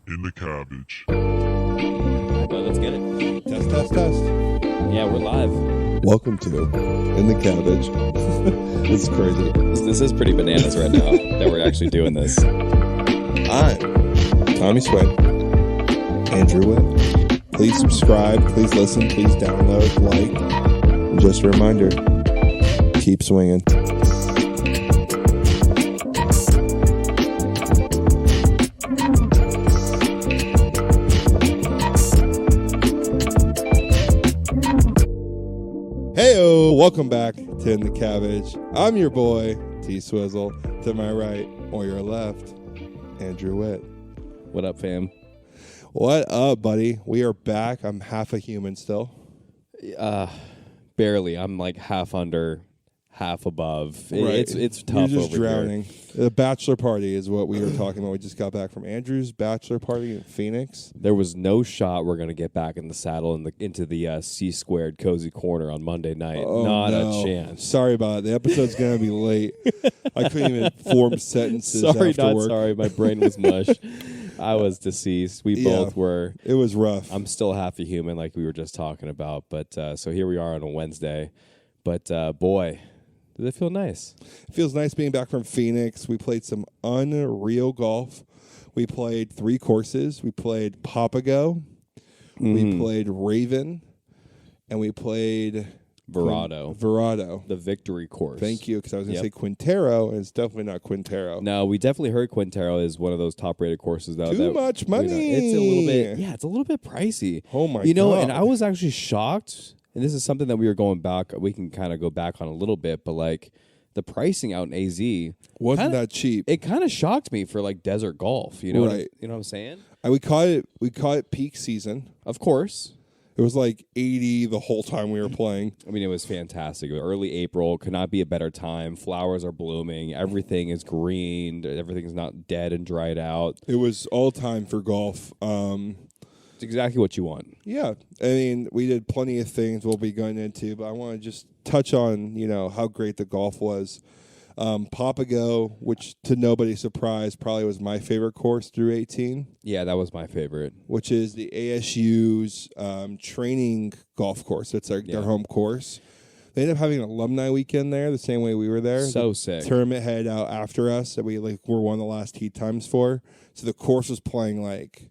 in the cabbage. Well, let's get it. Test, test, test. Yeah, we're live. Welcome to In the Cabbage. This is crazy. This is pretty bananas right now that we're actually doing this. I'm Tommy Sweat, Andrew Witt. Please subscribe, please listen, please download, like. And just a reminder, keep swinging. Heyo, welcome back to In the Cabbage. I'm your boy, T Swizzle. To my right or your left, Andrew Witt. What up, fam? What up, buddy? We are back. I'm half a human still. Barely. I'm like half under, half above. Right. It's tough. You're just over drowning. Here. The bachelor party is what we were talking about. We just got back from Andrew's bachelor party in Phoenix. There was no shot we're gonna get back in the saddle into the C squared cozy corner on Monday night. Oh, Not no. a chance. Sorry about it. The episode's gonna be late. I couldn't even form sentences. Sorry, after not work. sorry. My brain was mush. I was deceased. We both were. It was rough. I'm still half a human, like we were just talking about. But so here we are on a Wednesday. But boy, does it feel nice? It feels nice being back from Phoenix. We played some unreal golf. We played 3 courses. We played Papago. We played Raven. And we played Verado. The victory course. Thank you, because I was going to say Quintero, and it's definitely not Quintero. No, we definitely heard Quintero is one of those top-rated courses, though. Too much money. It's a little bit, it's a little bit pricey. Oh, my God. You know, and I was actually shocked, and this is something that we can kind of go back on a little bit, but like the pricing out in AZ wasn't that cheap. It kind of shocked me for like desert golf. You know, right? You know what I'm saying? We caught it peak season. Of course. It was like 80 the whole time we were playing. I mean, it was fantastic. Early April could not be a better time. Flowers are blooming. Everything is green. Everything's not dead and dried out. It was all time for golf. It's exactly what you want. Yeah. I mean, we did plenty of things we'll be going into, but I want to just touch on, how great the golf was. Papago, which to nobody's surprise probably was my favorite course through 18. Yeah, that was my favorite. Which is the ASU's training golf course. It's their home course. They ended up having an alumni weekend there the same way we were there. So the sick. Tournament headed out after us that we were one of the last tee times for. So the course was playing like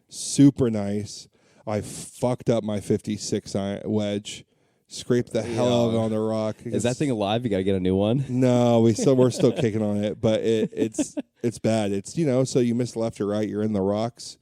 super nice. I fucked up my 56 wedge. Scraped the hell out of it on the rock. Is that thing alive? You got to get a new one? No, we're still kicking on it, but it's bad. It's so you miss left or right, you're in the rocks.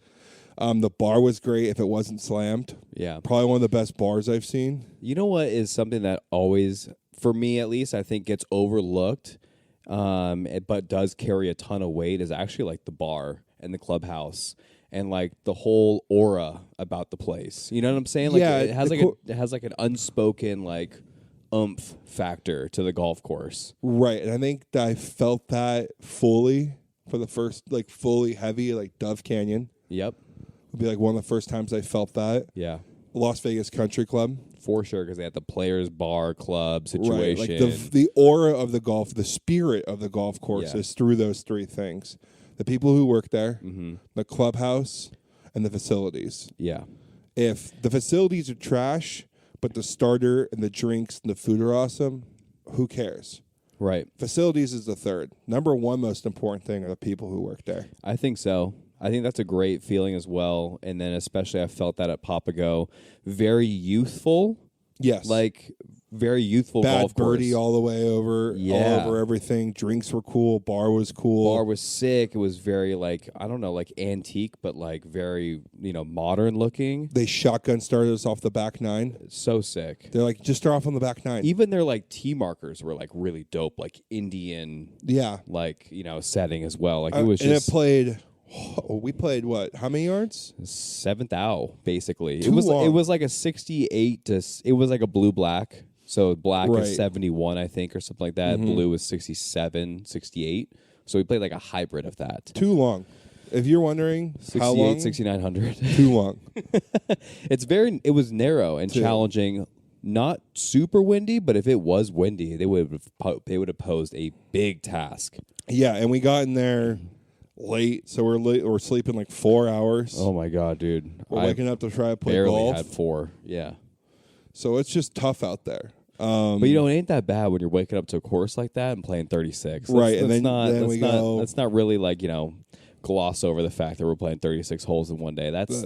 The bar was great if it wasn't slammed. Yeah. Probably one of the best bars I've seen. You know what is something that always, for me at least, I think gets overlooked, but does carry a ton of weight is actually like the bar and the clubhouse. And like the whole aura about the place, you know what I'm saying? Like it has like an unspoken like oomph factor to the golf course, right? And I think that I felt that fully for the first fully heavy Dove Canyon. Yep, would be like one of the first times I felt that. Yeah, Las Vegas Country Club for sure because they had the players bar club situation. Right, like the aura of the golf, the spirit of the golf course is through those 3 things. The people who work there, the clubhouse, and the facilities. Yeah. If the facilities are trash, but the starter and the drinks and the food are awesome, who cares? Right. Facilities is the third. Number 1 most important thing are the people who work there. I think so. I think that's a great feeling as well. And then especially I felt that at Papago. Very youthful. Yes. Like very youthful golf course. Bad birdie all the way over, all over everything. Drinks were cool. Bar was cool. Bar was sick. It was very antique, but very, modern looking. They shotgun started us off the back 9. So sick. They're like, just start off on the back 9. Even their tee markers were really dope, Indian. Yeah. Setting as well. It was and it played. We played what? How many yards? 7th owl, basically. Too long. It was like a 68 to. It was like a blue black. So black is 71, I think, or something like that. Blue is 67, 68. So we played like a hybrid of that. Too long. If you're wondering how long, 6900. Too long. It was narrow and challenging. Not super windy, but if it was windy, they would have posed a big task. Yeah, and we got in there late, so we're late. We're sleeping like 4 hours. Oh my god, dude! We're waking up to try to play barely golf. had 4. Yeah. So it's just tough out there. But it ain't that bad when you're waking up to a course like that and playing 36. Right, and then we go. Let's not really gloss over the fact that we're playing 36 holes in one day. That's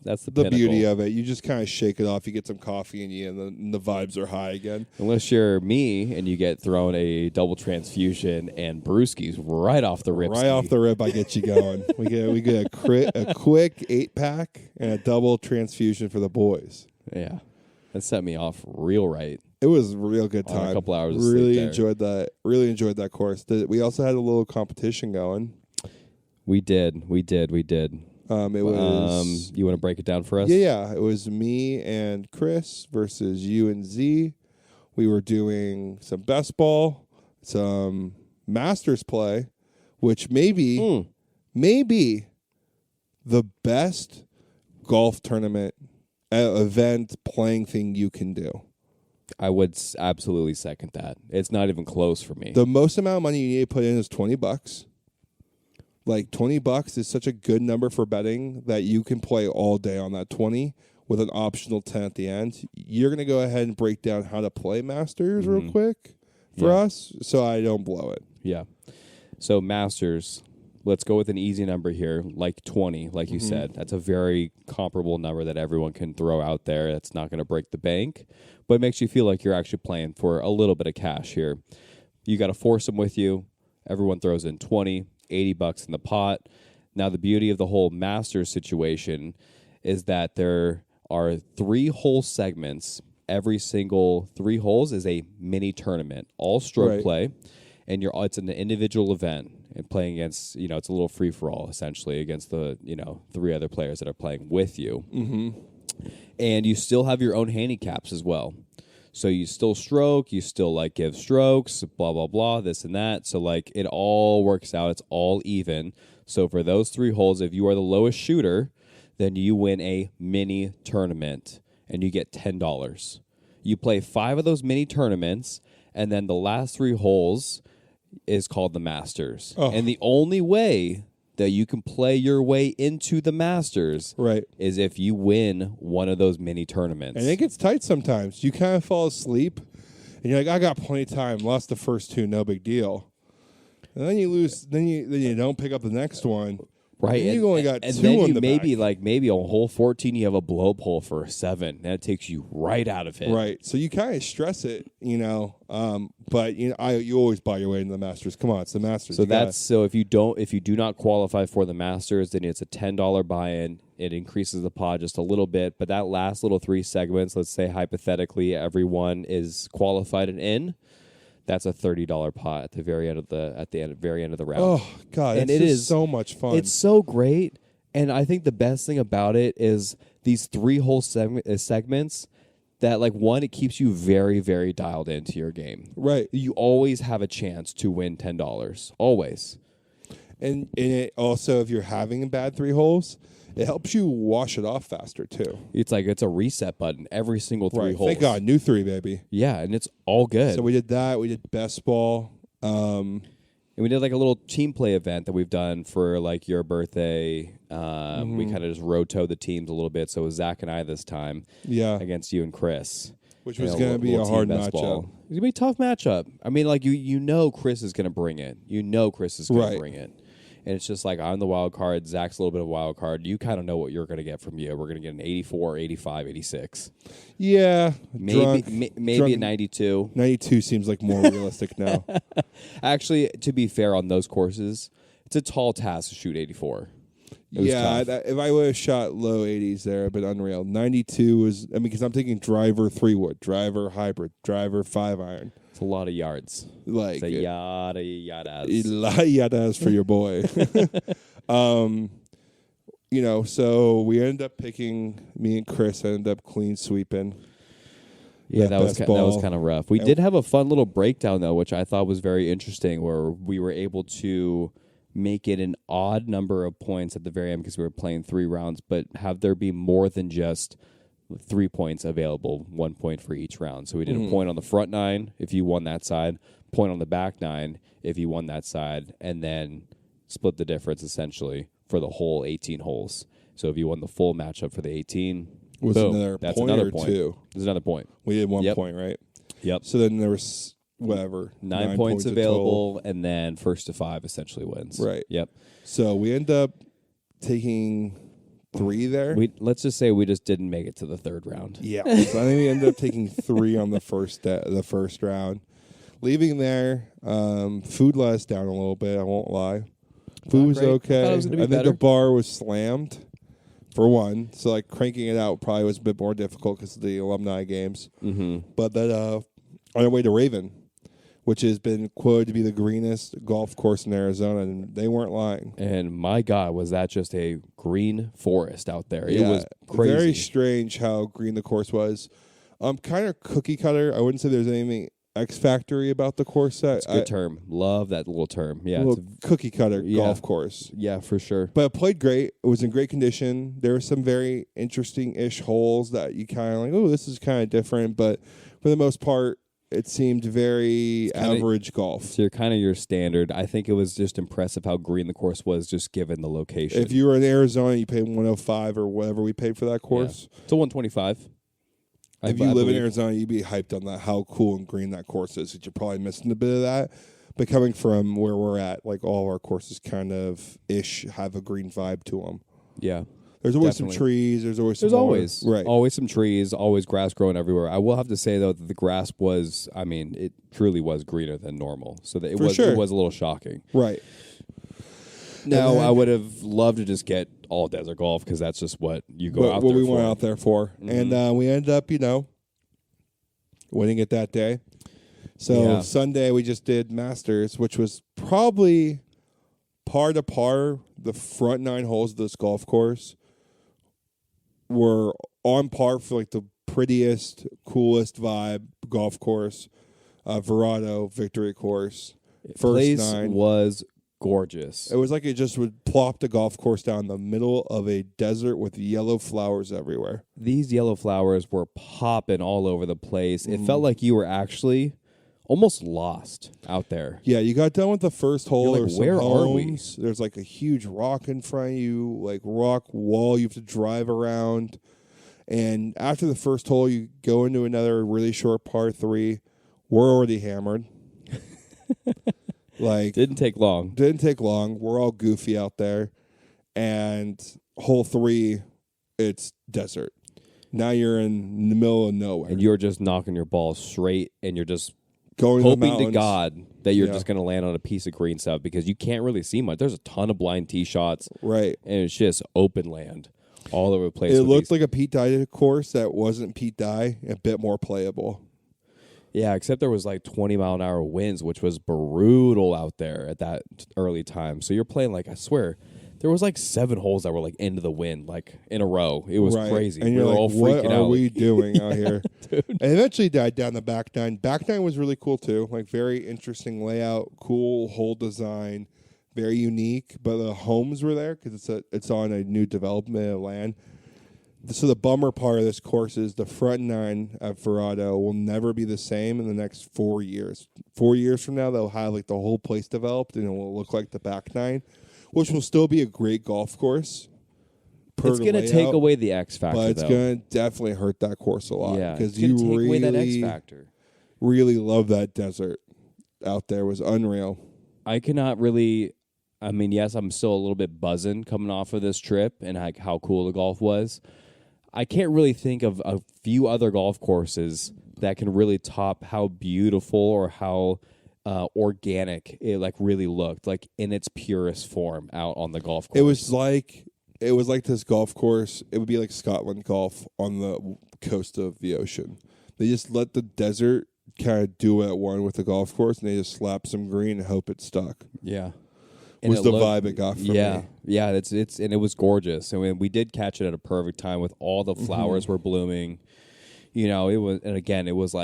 the pinnacle. Beauty of it. You just kind of shake it off. You get some coffee in you, and the vibes are high again. Unless you're me and you get thrown a double transfusion and brewskis right off the rip. Right off the rip, I get you going. we get a quick 8-pack and a double transfusion for the boys. Yeah, that set me off real right. It was a real good time. A couple hours of really sleep enjoyed that. Really enjoyed that course. We also had a little competition going. We did. It was. You want to break it down for us? Yeah. It was me and Chris versus you and Z. We were doing some best ball, some Masters play, which may be the best golf tournament event playing thing you can do. I would absolutely second that. It's not even close for me. The most amount of money you need to put in is $20. Like $20 is such a good number for betting that you can play all day on that 20 with an optional 10 at the end. You're going to go ahead and break down how to play Masters real quick for us so I don't blow it. Yeah. So Masters, let's go with an easy number here, like 20, like you said. That's a very comparable number that everyone can throw out there. That's not going to break the bank, but it makes you feel like you're actually playing for a little bit of cash here. You got a foursome with you. Everyone throws in 20, $80 in the pot. Now, the beauty of the whole Masters situation is that there are 3 whole segments. Every single 3 holes is a mini tournament, all stroke play, and it's an individual event. And playing against, it's a little free for all essentially against the 3 other players that are playing with you. And you still have your own handicaps as well. So you still stroke, you still give strokes, blah, blah, blah, this and that. So it all works out. It's all even. So for those 3 holes, if you are the lowest shooter, then you win a mini tournament and you get $10. You play 5 of those mini tournaments, and then the last 3 holes is called the Masters. And the only way that you can play your way into the Masters is if you win one of those mini tournaments. And it gets tight sometimes. You kind of fall asleep, and you're like, I got plenty of time. Lost the first 2, no big deal. And then you lose. Then you don't pick up the next one. Right, and you only got 2 then on the maybe back. Maybe on hole 14 you have a blow up hole for a 7. That takes you right out of it. Right, so you kind of stress it, but you always buy your way into the Masters. Come on, it's the Masters. So if you do not qualify for the Masters, then it's a $10 buy-in. It increases the pot just a little bit, but that last little 3 segments, let's say hypothetically everyone is qualified and in. That's a $30 pot at the very end of the round. Oh God, and it is so much fun. It's so great, and I think the best thing about it is these 3 whole segments. That one, it keeps you very, very dialed into your game. Right, you always have a chance to win $10. Always, and it also, if you're having bad 3 holes, it helps you wash it off faster too. It's it's a reset button every single 3 holes. Thank God, new 3, baby. Yeah, and it's all good. So we did that. We did best ball. And we did a little team play event that we've done for your birthday. We kind of just rotoed the teams a little bit. So it was Zach and I this time. Yeah. Against you and Chris. Which was going to be a hard matchup. It's going to be a tough matchup. I mean, Chris is going to bring it. Chris is going to bring it. And it's just I'm the wild card. Zach's a little bit of a wild card. You kind of know what you're going to get from you. We're going to get an 84, 85, 86. Yeah. Maybe a 92. 92 seems like more realistic now. Actually, to be fair on those courses, it's a tall task to shoot 84. If I would have shot low 80s there, it'd been unreal. 92 was, because I'm thinking driver 3-wood, driver hybrid, driver 5-iron. It's a lot of yards. It's a yada yadas. A lot of yadas for your boy. So we ended up picking, me and Chris ended up clean sweeping. Yeah, that was kind of rough. We did have a fun little breakdown, though, which I thought was very interesting, where we were able to make it an odd number of points at the very end because we were playing 3 rounds, but have there be more than just 3 points available, 1 point for each round. So we did a point on the front 9 if you won that side, point on the back 9 if you won that side, and then split the difference essentially for the whole 18 holes. So if you won the full matchup for the 18, Was boom, another that's point another or point. two? There's another point. We did 1 Yep. point, right? Yep. So then there was whatever 9 points available, and then first to 5 essentially wins. Right. Yep. So we end up taking 3 there. Let's just say we just didn't make it to the third round. Yeah. So I think we ended up taking 3 on the first round. Leaving there, food let us down a little bit. I won't lie. Food was great. okay. I thought it was gonna be think better. the bar was slammed for one. So like cranking it out probably was a bit more difficult because of the alumni games. Mm-hmm. But then on our way to Raven, which has been quoted to be the greenest golf course in Arizona, and they weren't lying. And my God, was that just a green forest out there? It was crazy. Very strange how green the course was. Kind of cookie cutter. I wouldn't say there's anything X factory about the course. It's a good term. Love that little term. Yeah, it's a cookie cutter golf course. Yeah, for sure. But it played great. It was in great condition. There were some very interesting-ish holes that you kind of like, oh, this is kind of different. But for the most part, it seemed very average golf. So you're kind of your standard. I think it was just impressive how green the course was, just given the location. If you were in Arizona, you paid 105 or whatever we paid for that course. Yeah. It's a 125. If you live in Arizona, you'd be hyped on that, how cool and green that course is. You're probably missing a bit of that. But coming from where we're at, like all of our courses kind of have a green vibe to them. Yeah. There's always some trees. There's always some trees, always grass growing everywhere. I will have to say, though, that the grass was, it truly was greener than normal. So that it was a little shocking. Right. Now, I would have loved to just get all desert golf because that's just what you go out there for. What we went out there for. Mm-hmm. And we ended up, winning it that day. So Sunday we just did Masters, which was probably par to par. The front 9 holes of this golf course were on par for like the prettiest, coolest vibe golf course. Verado Victory Course. Place was gorgeous. It was like it just would plop the golf course down the middle of a desert with yellow flowers everywhere. These yellow flowers were popping all over the place. It felt like you were actually almost lost out there. Yeah, you got done with the first hole. You're like, where are we? There's like a huge rock in front of you, like rock wall you have to drive around. And after the first hole, you go into another really short par 3. We're already hammered. Didn't take long. We're all goofy out there. And hole 3, it's desert. Now you're in the middle of nowhere. And you're just knocking your ball straight, and you're just hoping to God that you're just going to land on a piece of green stuff because you can't really see much. There's a ton of blind tee shots. Right. And it's just open land all over the place. It looked like a Pete Dye course that wasn't Pete Dye, a bit more playable. Yeah, except there was like 20-mile-an-hour winds, which was brutal out there at that early time. So you're playing I swear, there was 7 holes that were into the wind, in a row. It was crazy. And you're we were all freaking out. What are we doing out here? Dude. And eventually died down the back 9. Back 9 was really cool too. Very interesting layout, cool hole design, very unique. But the homes were there because it's on a new development of land. So the bummer part of this course is the front 9 at Verado will never be the same in the next 4 years. 4 years from now, they'll have the whole place developed, and it will look like the back 9, which will still be a great golf course. It's going to take away the X factor, but it's going to definitely hurt that course a lot. Yeah, because you take away that X factor. Really love that desert out there. It was unreal. I cannot really. Yes, I'm still a little bit buzzing coming off of this trip and how cool the golf was. I can't really think of a few other golf courses that can really top how beautiful or how organic it really looked in its purest form out on the golf course. It was like this golf course. It would be like Scotland golf on the coast of the ocean. They just let the desert kind of do it one with the golf course, and they just slap some green and hope it stuck. Yeah. Was the vibe it got from me. Yeah, it's and it was gorgeous. And we did catch it at a perfect time with all the flowers were blooming. It was, and again, it was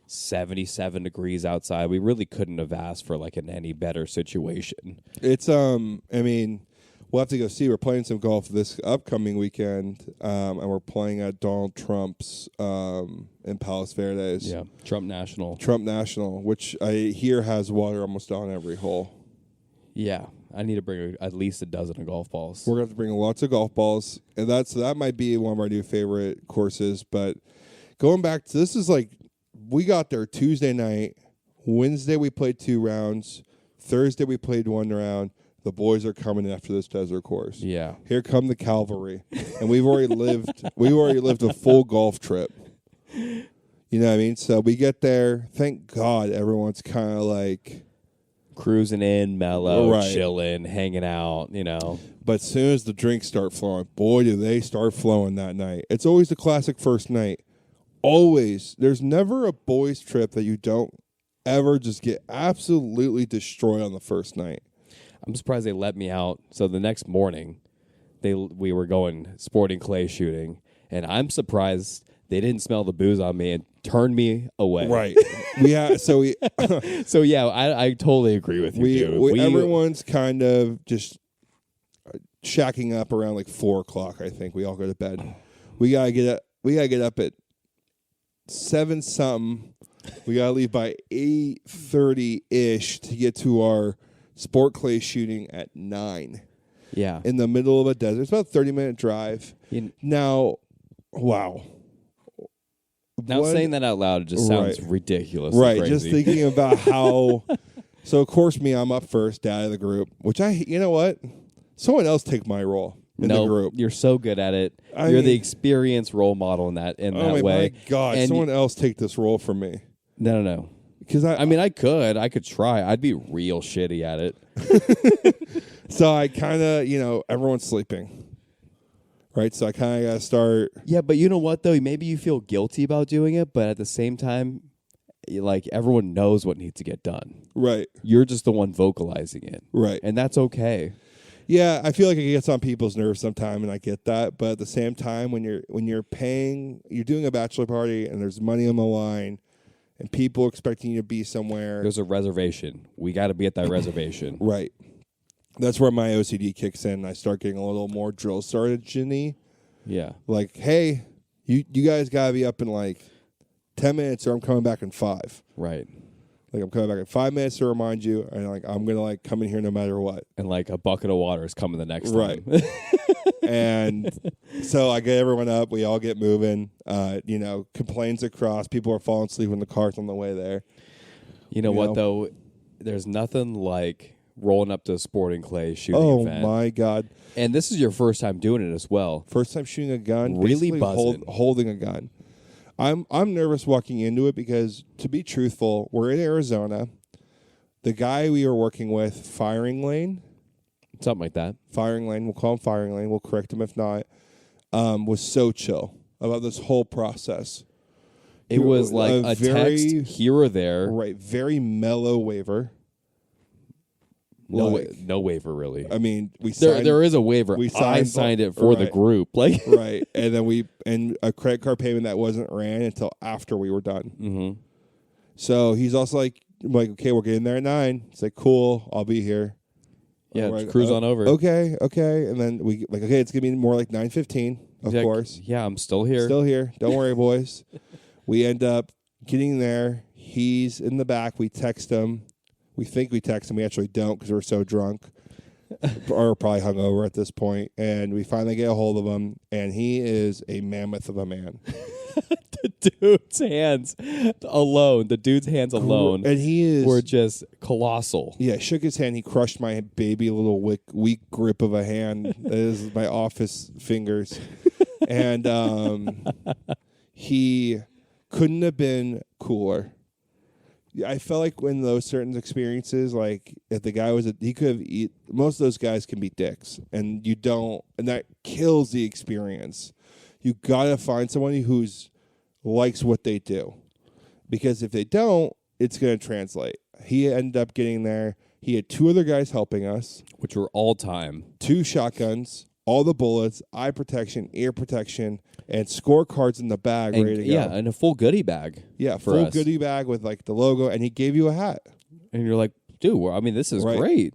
77 degrees outside. We really couldn't have asked for an any better situation. It's we'll have to go see. We're playing some golf this upcoming weekend, and we're playing at Donald Trump's in Palos Verdes. Yeah, Trump National, which I hear has water almost on every hole. Yeah, I need to bring at least a dozen of golf balls. We're going to have to bring lots of golf balls, and that might be one of our new favorite courses. But going back to this is like we got there Tuesday night. Wednesday we played 2 rounds. Thursday we played 1 round. The boys are coming after this desert course. Yeah. Here come the cavalry, and we've already lived a full golf trip. You know what I mean? So we get there. Thank God everyone's kind of like cruising in, mellow, Right. chilling, hanging out, you know. But as soon as the drinks start flowing, boy, do they start flowing that night. It's always the classic first night. Always. There's never a boys' trip that you don't ever just get absolutely destroyed on the first night. I'm surprised they let me out. So the next morning, we were going sporting clay shooting, and I'm surprised they didn't smell the booze on me and turned me away. Right. So yeah, I totally agree with you, dude. Everyone's kind of just shacking up around like 4:00. I think we all go to bed. We gotta get up at 7 something. We gotta leave by 8:30 ish to get to our sport clay shooting at 9. Yeah. In the middle of a desert. It's about a 30-minute drive. Now, wow. Now saying that out loud, it just sounds ridiculous. Right. Crazy. Just thinking about how. So of course, I'm up first, dad of the group. Which you know what? Someone else take my role in the group. You're so good at it. You're the experienced role model in that way. My God, and someone else take this role from me. No. Because I could try. I'd be real shitty at it. So I kind of, everyone's sleeping. Right, so I kind of got to start. Yeah, but you know what, though? Maybe you feel guilty about doing it, but at the same time, like, everyone knows what needs to get done. Right. You're just the one vocalizing it. Right. And that's okay. Yeah, I feel like it gets on people's nerves sometimes, and I get that. But at the same time, when you're doing a bachelor party, and there's money on the line, and people expecting you to be somewhere. There's a reservation. We got to be at that reservation. Right. That's where my OCD kicks in. I start getting a little more drill sergeant-y. Yeah. Like, hey, you guys got to be up in like 10 minutes or I'm coming back in 5. Right. Like, I'm coming back in 5 minutes to remind you, and like I'm going to like come in here no matter what. And like a bucket of water is coming the next right. time. And so I get everyone up. We all get moving. Complaints across. People are falling asleep in the cars on the way there. You know what, though? There's nothing like rolling up to a sporting clay shooting event. Oh, my God. And this is your first time doing it as well. First time shooting a gun. Really buzzing. Holding a gun. I'm nervous walking into it because, to be truthful, we're in Arizona. The guy we were working with, firing lane. Something like that. Firing lane. We'll call him firing lane. We'll correct him if not. Was so chill about this whole process. It was like a text here or there. Right. Very mellow waiver. No waiver, really. I mean, there is a waiver. I signed it for the group, like right, and then a credit card payment that wasn't ran until after we were done. Mm-hmm. So he's also like, okay, we're getting there at 9. It's like, cool, I'll be here. Yeah, just cruise on over. Okay, and then we okay, it's gonna be more like 9:15, of course. Yeah, I'm still here. Still here. Don't worry, boys. We end up getting there. He's in the back. We text him. We think we text him. We actually don't because we're so drunk. Or probably hungover at this point. And we finally get a hold of him. And he is a mammoth of a man. The dude's hands alone. And were just colossal. Yeah, shook his hand. He crushed my baby little weak grip of a hand. That is my office fingers. And he couldn't have been cooler. I felt like when those certain experiences, like if the guy he could have most of those guys can be dicks, and you don't, and that kills the experience. You gotta find somebody who's likes what they do, because if they don't, it's gonna translate. He ended up getting there. He had 2 other guys helping us, which were all time. 2 shotguns, all the bullets, eye protection, ear protection, and scorecards in the bag ready to go. Yeah, and a full goodie bag. Yeah, full goodie bag with like the logo, and he gave you a hat. And you're like, dude, this is great.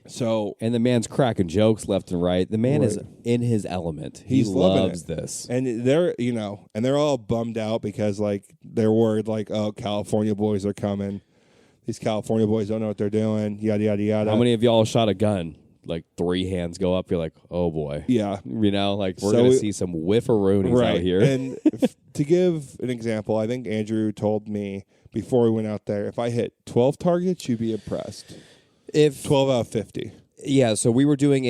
So, and the man's cracking jokes left and right. The man is in his element. He loves this. And they're all bummed out because like they're worried like, oh, California boys are coming. these California boys don't know what they're doing, yada, yada, yada. How many of y'all shot a gun? Like 3 hands go up. You're like, oh, boy. Yeah. You know, like we're going to see some whiffaroonies out here. And to give an example, I think Andrew told me before we went out there, if I hit 12 targets, you'd be impressed. If 12 out of 50. Yeah, so we were doing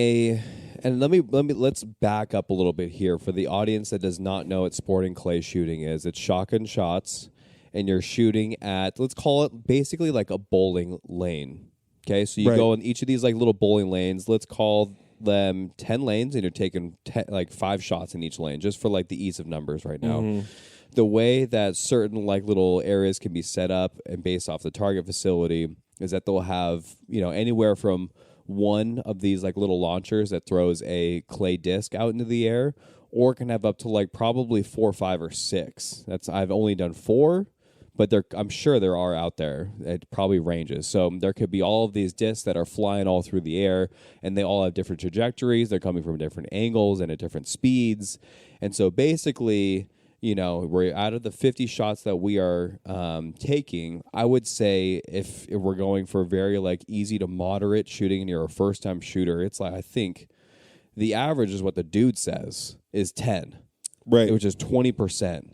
and let's back up a little bit here for the audience that does not know what sporting clay shooting is. It's shotgun shots, and you're shooting at, let's call it basically like a bowling lane. Okay, so you go in each of these like little bowling lanes. Let's call them 10 lanes, and you're taking 5 shots in each lane, just for like the ease of numbers right now. Mm-hmm. The way that certain like little areas can be set up and based off the target facility is that they'll have, you know, anywhere from one of these like little launchers that throws a clay disc out into the air, or it can have up to like probably 4, 5, or 6. I've only done 4. But I'm sure there are out there. It probably ranges. So there could be all of these discs that are flying all through the air, and they all have different trajectories. They're coming from different angles and at different speeds. And so basically, you know, we're out of the 50 shots that we are taking, I would say if we're going for very like easy to moderate shooting and you're a first-time shooter, it's like I think the average is what the dude says is 10, right? Which is 20%.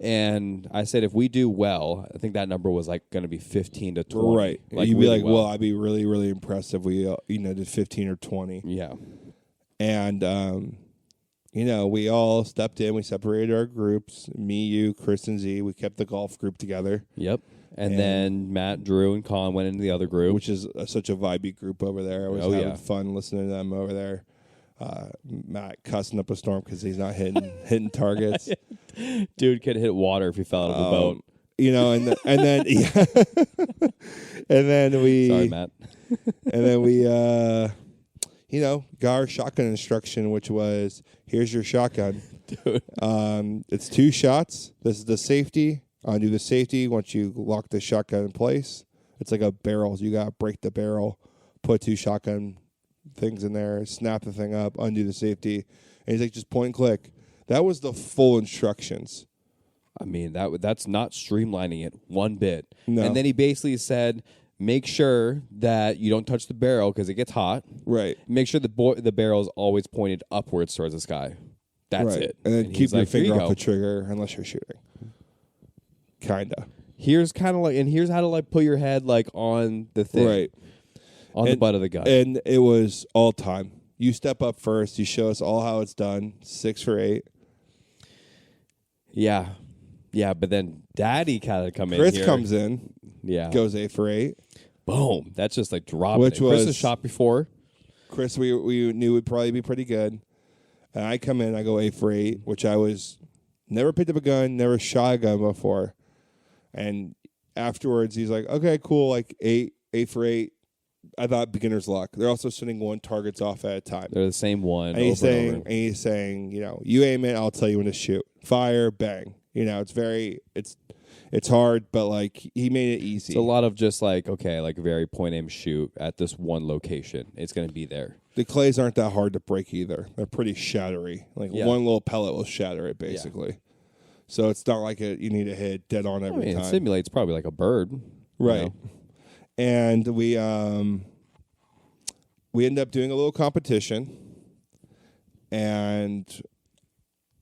And I said, if we do well, I think that number was like going to be 15 to 20. Right. Like You'd really be like, well, I'd be really, really impressed if we, did 15 or 20. Yeah. And, we all stepped in. We separated our groups. Me, you, Chris, and Z. We kept the golf group together. Yep. And then Matt, Drew, and Colin went into the other group. Which is such a vibey group over there. I was having fun listening to them over there. Matt cussing up a storm because he's not hitting targets. Dude could hit water if he fell out of the boat. And then yeah. and then we sorry, Matt. And then we got our shotgun instruction, which was here's your shotgun. Dude. It's 2 shots. This is the safety. Undo the safety once you lock the shotgun in place. It's like a barrel. You gotta break the barrel, put 2 shotgun things in there, snap the thing up, undo the safety, and he's like, just point and click. That was the full instructions. I mean, that's not streamlining it one bit. No. And then he basically said, make sure that you don't touch the barrel because it gets hot. Right. Make sure the barrel is always pointed upwards towards the sky. That's it. And then keep your finger off the trigger unless you're shooting. Kinda. Here's how to like put your head like on the thing. Right. On the butt of the gun. And it was all time. You step up first. You show us all how it's done. 6 for 8. Yeah. Yeah, but then Daddy kind of come in Chris here. comes in. Yeah. Goes 8 for 8. Boom. That's just like dropping Which it. Chris was has shot before. Chris, we knew would probably be pretty good. And I come in, I go 8 for 8, which I was never picked up a gun, never shot a gun before. And afterwards, he's like, okay, cool, like 8 for 8. I thought beginner's luck. They're also sending 1 targets off at a time. They're the same one. And he's saying, you aim it, I'll tell you when to shoot. Fire, bang. It's hard, but like he made it easy. It's a lot of just like, okay, like very point aim shoot at this one location. It's going to be there. The clays aren't that hard to break either. They're pretty shattery. Like one little pellet will shatter it basically. Yeah. So it's not like you need to hit dead on every time. It simulates probably like a bird. Right. And we ended up doing a little competition, and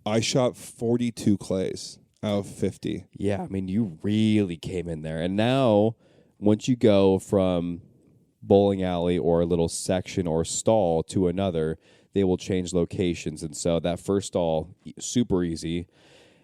I shot 42 clays out of 50. Yeah, I mean, you really came in there. And now, once you go from bowling alley or a little section or stall to another, they will change locations. And so that first stall, super easy.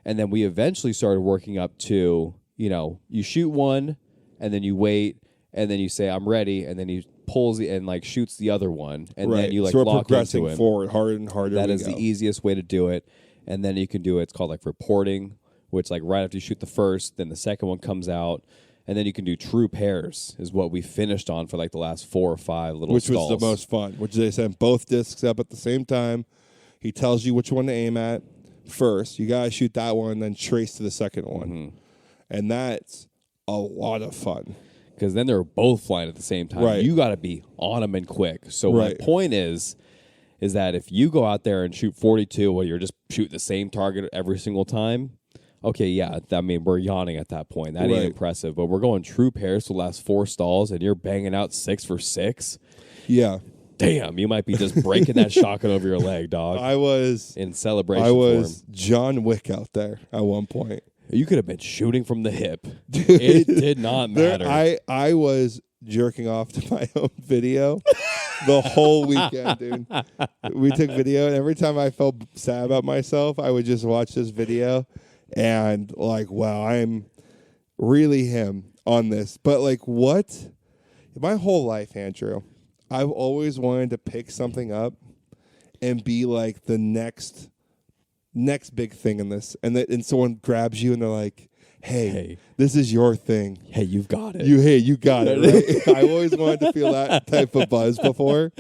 And then we eventually started working up to, you shoot one, and then you wait, and then you say, I'm ready, and then he pulls and like shoots the other one, and then you like so we're lock progressing into it. Forward, harder and harder. That is the easiest way to do it. And then you can do it. It's called like reporting, which like right after you shoot the first, then the second one comes out, and then you can do true pairs is what we finished on for like the last 4 or 5 little stalls. Was the most fun, which they sent both discs up at the same time. He tells you which one to aim at first. You got to shoot that one, then trace to the second one. Mm-hmm. And that's a lot of fun. Because then they're both flying at the same time. Right. You got to be on them and quick. So my point is that if you go out there and shoot 42 while you're just shooting the same target every single time, Okay, yeah. I mean, we're yawning at that point. That Right. ain't impressive. But we're going true pairs for the last 4 stalls, and you're banging out 6 for 6. Yeah. Damn, you might be just breaking that shotgun over your leg, dog. I was in celebration I was form. John Wick out there at one point. You could have been shooting from the hip. It did not matter. I was jerking off to my own video the whole weekend, dude. We took video, and every time I felt sad about myself, I would just watch this video and like, wow, I'm really him on this. But like, what? My whole life, Andrew, I've always wanted to pick something up and be like the next big thing in this, and someone grabs you and they're like, hey, this is your thing. Hey, you've got it. You got it, right? I always wanted to feel that type of buzz before.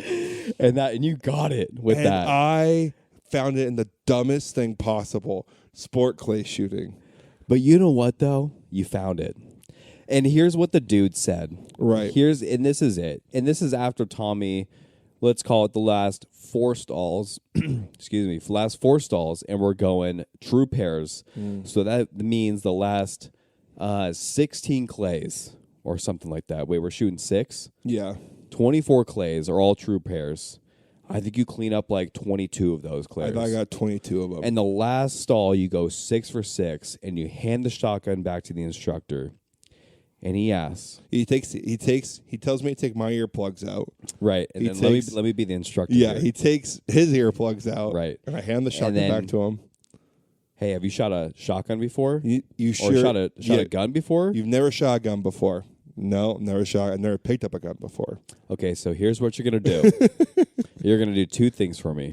And you got it with and that. I found it in the dumbest thing possible, sport clay shooting. But you know what, though? You found it. And here's what the dude said. Right. And this is it. And this is after Tommy, let's call it the last 4 stalls. Excuse me, last 4 stalls, and we're going true pairs. So that means the last 16 clays or something like that. Wait, we're shooting 6? Yeah. 24 clays are all true pairs. I think you clean up like 22 of those clays. I got 22 of them. And the last stall, you go 6 for 6, and you hand the shotgun back to the instructor. And he asks. He tells me to take my earplugs out. Right. And then let me be the instructor. Yeah, here. he takes his earplugs out. Right. And I hand the shotgun back to him. Hey, have you shot a shotgun before? You sure? Or shot a gun before? You've never shot a gun before. No, never shot. I've never picked up a gun before. Okay, so here's what you're going to do. You're going to do 2 things for me.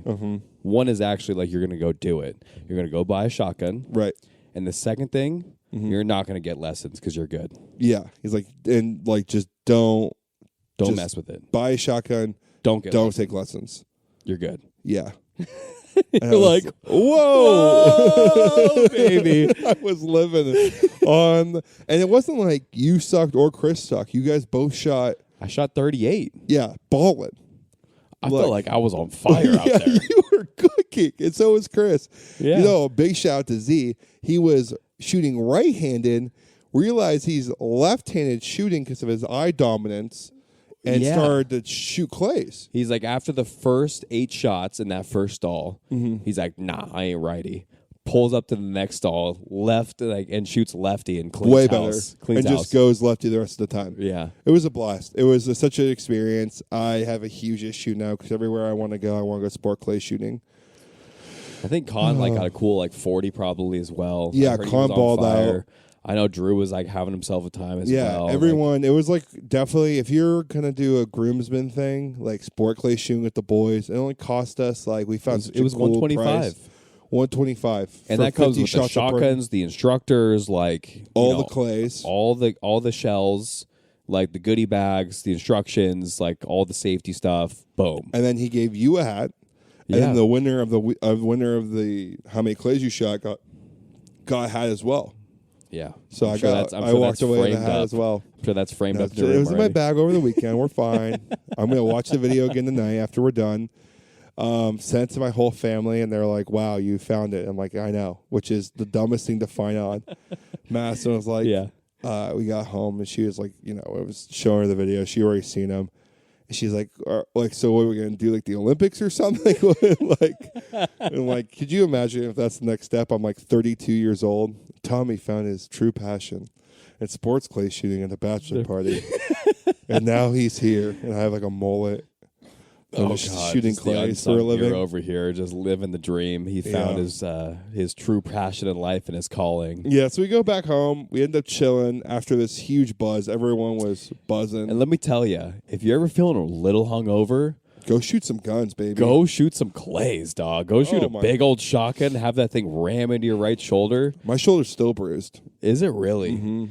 One is actually like you're going to go do it. You're going to go buy a shotgun. Right. And the second thing, you're not going to get lessons because you're good. Yeah. He's like, and like, just don't mess with it. Buy a shotgun. Don't take lessons. You're good. Yeah. You're like, whoa, baby. I was living on, and it wasn't like you sucked or Chris sucked. You guys both shot. I shot 38. Yeah, balling. I felt like I was on fire out there. You were cooking, and so was Chris. Yeah. You know, a big shout out to Z. He was shooting right-handed, realized he's left-handed shooting because of his eye dominance, and started to shoot clays. He's like, after the first 8 shots in that first stall, he's like, nah, I ain't righty. Pulls up to the next stall, left, and shoots lefty and cleans way house. better, Cleans and house. just goes lefty the rest of the time. Yeah, it was a blast. It was such an experience. I have a huge issue now because everywhere I want to go sport clay shooting. I think Con got a cool 40 probably as well. Yeah, Con balled out. I know Drew was having himself a time as well. Yeah, everyone. It was definitely, if you're gonna do a groomsman thing, like sport clay shooting with the boys, it only cost us we found it was cool $125. Price. $125, and that comes with the shotguns, the instructors, all the clays, all the shells, the goodie bags, the instructions, all the safety stuff. Boom. And then he gave you a hat, and then the winner of the how many clays you shot got a hat as well. Yeah. So I walked away with a hat as well. I'm sure that's framed up. It was in my bag over the weekend. We're fine. I'm going to watch the video again tonight after we're done. Sent it to my whole family, and they're like, wow, you found it. I'm like, I know, which is the dumbest thing to find on. Madison was like, we got home, and she was like, I was showing her the video. She already seen them. And she's like, so what are we going to do, the Olympics or something? And could you imagine if that's the next step? I'm 32 years old. Tommy found his true passion at sports clay shooting at a bachelor party. And now he's here, and I have a mullet. Oh, just God, shooting just clays for a living. Hero over here, just living the dream. He found his true passion in life and his calling. Yeah, so we go back home. We end up chilling after this huge buzz. Everyone was buzzing. And let me tell you, if you're ever feeling a little hungover, go shoot some guns, baby. Go shoot some clays, dog. Go shoot a big old shotgun, have that thing ram into your right shoulder. My shoulder's still bruised. Is it really? Mm-hmm.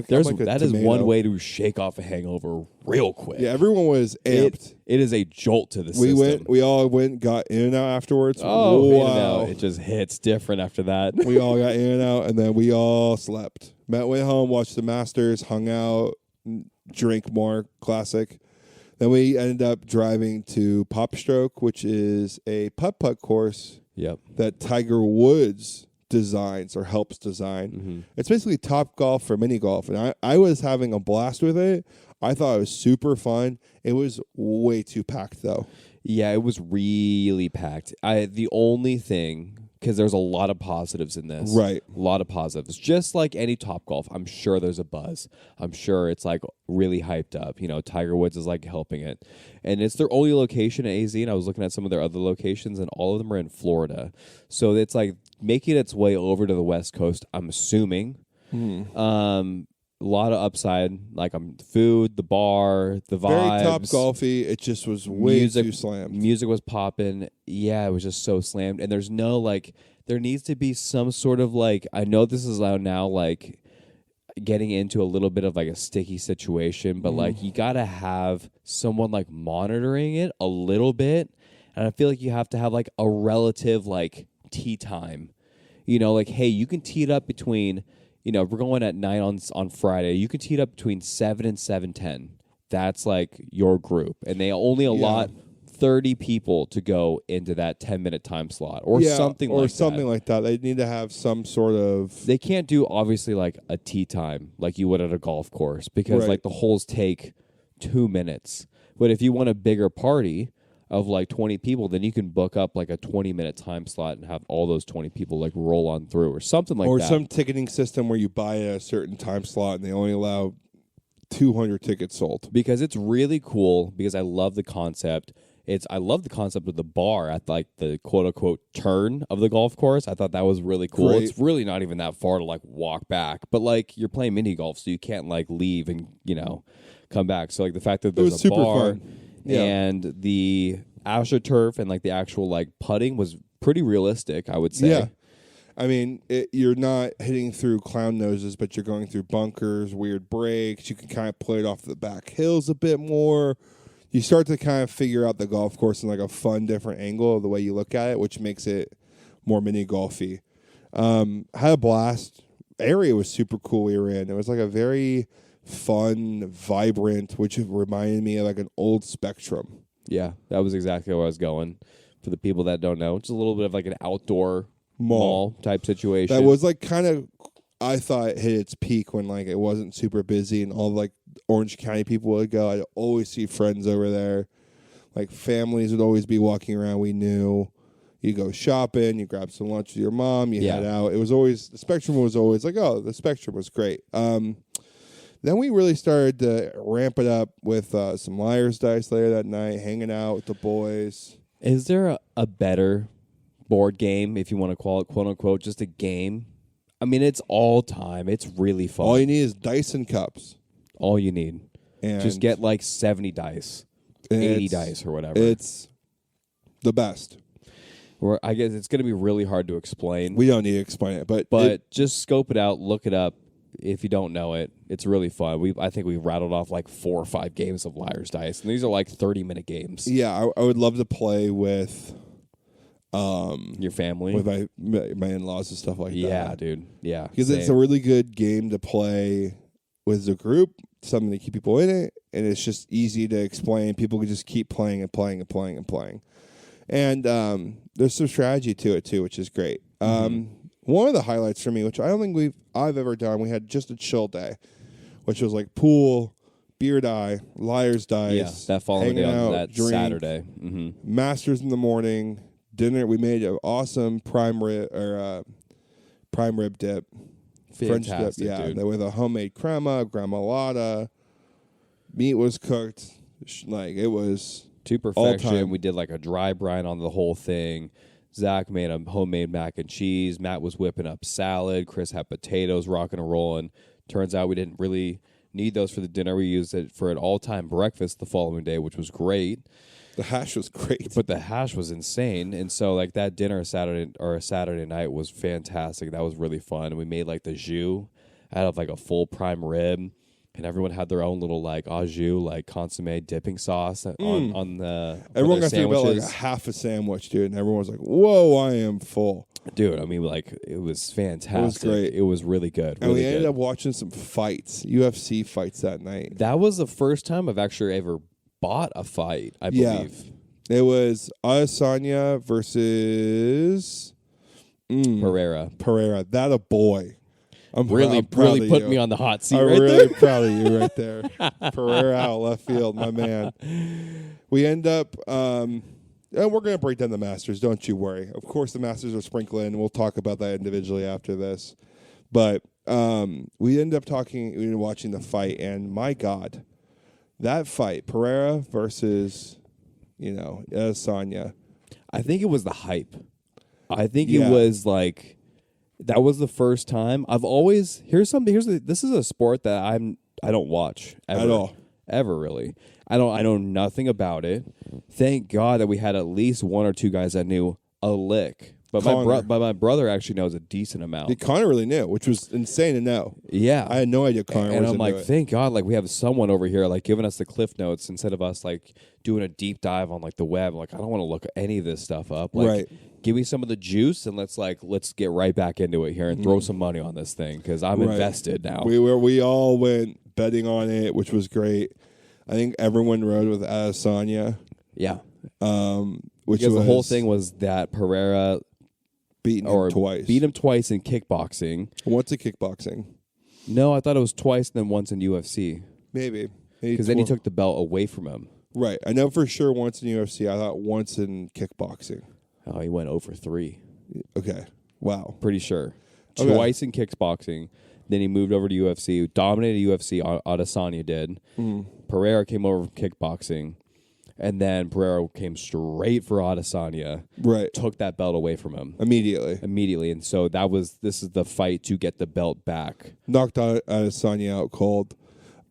That is one way to shake off a hangover real quick. Yeah, everyone was amped. It is a jolt to the system. We all went, got in and out afterwards. Oh, wow. In and out. It just hits different after that. We all got in and out, and then we all slept. Matt went home, watched the Masters, hung out, drank more, classic. Then we ended up driving to Pop Stroke, which is a putt-putt course that Tiger Woods designs or helps design. It's basically Top Golf for mini golf, and I was having a blast with it. I thought it was super fun. It was way too packed though. Yeah, it was really packed. The only thing, because there's a lot of positives in this. Right. A lot of positives. Just like any Top Golf, I'm sure there's a buzz. I'm sure it's like really hyped up. You know, Tiger Woods is like helping it. And it's their only location at AZ, and I was looking at some of their other locations, and all of them are in Florida. So it's like making its way over to the West Coast, I'm assuming. A lot of upside, like food, the bar, the vibes. Very Top Golfy. It just was way too slammed. Music was popping. Yeah, it was just so slammed. And there's no like, there needs to be some sort of like, I know this is now like getting into a little bit of like a sticky situation, but like you gotta have someone like monitoring it a little bit. And I feel like you have to have like a relative like tee time. You know, like, hey, you can tee it up between, you know, if we're going at 9 on Friday, you can tee it up between 7 and 7:10. That's like your group. And they only allot 30 people to go into that 10-minute time slot or something like that. Or something like that. They need to have some sort of... They can't do, obviously, like a tee time like you would at a golf course because, like, the holes take 2 minutes. But if you want a bigger party of, like, 20 people, then you can book up, like, a 20-minute time slot and have all those 20 people, like, roll on through or something like that. Or some ticketing system where you buy a certain time slot and they only allow 200 tickets sold. Because it's really cool because I love the concept. I love the concept of the bar at like the quote unquote turn of the golf course. I thought that was really cool. Great. It's really not even that far to like walk back, but like you're playing mini golf, so you can't like leave and come back. So like the fact that there's a bar and the AstroTurf and like the actual like putting was pretty realistic, I would say. Yeah. I mean, you're not hitting through clown noses, but you're going through bunkers, weird breaks. You can kind of play it off the back hills a bit more. You start to kind of figure out the golf course in like a fun, different angle of the way you look at it, which makes it more mini golfy. Had a blast. Area was super cool we were in. It was like a very fun, vibrant, which reminded me of like an old Spectrum. Yeah, that was exactly where I was going. For the people that don't know, just a little bit of like an outdoor mall type situation. That was like kind of, I thought it hit its peak when like it wasn't super busy and all like Orange County people would go. I'd always see friends over there. Like families would always be walking around. We knew you go shopping, you grab some lunch with your mom, you head out. It was always, the Spectrum was always like, oh, the Spectrum was great. Then we really started to ramp it up with some Liar's Dice later that night, hanging out with the boys. Is there a better board game, if you want to call it, quote unquote, just a game? I mean, it's all time. It's really fun. All you need is dice and cups. All you need. And just get like 70 dice, 80 dice or whatever. It's the best. Or I guess it's going to be really hard to explain. We don't need to explain it, but just scope it out, look it up. If you don't know it, it's really fun. I think we rattled off like 4 or 5 games of Liar's Dice, and these are like 30-minute games. Yeah, I would love to play with your family, with my in-laws and stuff like that. Yeah, dude. Yeah, because it's a really good game to play with the group. Something to keep people in it, and it's just easy to explain. People can just keep playing and playing and playing and playing. And there's some strategy to it too, which is great. One of the highlights for me, which I don't think I've ever done, we had just a chill day, which was like pool, beer die, Liar's Dice. Yeah, that following day on that drink, Saturday. Masters in the morning, dinner. We made an awesome prime rib dip. French dip, dude. With a homemade crema, gremolata. Meat was cooked. Like, it was to perfection. We did like a dry brine on the whole thing. Zach made a homemade mac and cheese. Matt was whipping up salad. Chris had potatoes rocking and rolling. Turns out we didn't really need those for the dinner. We used it for an all-time breakfast the following day, which was great. The hash was great. But the hash was insane. And so like that dinner Saturday night was fantastic. That was really fun. And we made like the jus out of like a full prime rib. And everyone had their own little like au jus, like consomme dipping sauce on the everyone got through about like a half a sandwich, dude, and everyone was like, "Whoa, I am full." Dude, I mean, like, it was fantastic. It was great. It was really good. And we ended up watching some fights, UFC fights that night. That was the first time I've actually ever bought a fight, I believe. It was Adesanya versus Pereira, that a boy. I'm Really proud of put you. me on the hot seat I'm right really there. proud of you right there. Pereira out left field, my man. We end up, and we're going to break down the Masters, don't you worry. Of course, the Masters are sprinkled in. We'll talk about that individually after this. But we end up watching the fight, and my God, that fight, Pereira versus, Adesanya. I think it was the hype. I think it was like that was the first time. I've always this is a sport that I don't watch ever, At all. Ever really. I know nothing about it. Thank God that we had at least one or two guys that knew a lick. But my brother actually knows a decent amount. Connor really knew, which was insane to know. Yeah. I had no idea Connor was and I'm into like, it. thank God, like we have someone over here like giving us the cliff notes instead of us like doing a deep dive on like the web. Like I don't want to look any of this stuff up. Like, right. Give me some of the juice and let's get right back into it here and throw some money on this thing because I'm invested now. We all went betting on it, which was great. I think everyone rode with Adesanya. Yeah. Because the whole thing was that Pereira beat him twice in kickboxing. What's a kickboxing? No, I thought it was twice and then once in UFC. Maybe. Because then he took the belt away from him. Right. I know for sure once in UFC. I thought once in kickboxing. Oh, he went 0-3. Okay. Wow. Pretty sure. Okay. Twice in kickboxing. Then he moved over to UFC. Dominated UFC. Adesanya did. Pereira came over from kickboxing. And then Pereira came straight for Adesanya. Right. Took that belt away from him. Immediately. And so this is the fight to get the belt back. Knocked Adesanya out cold.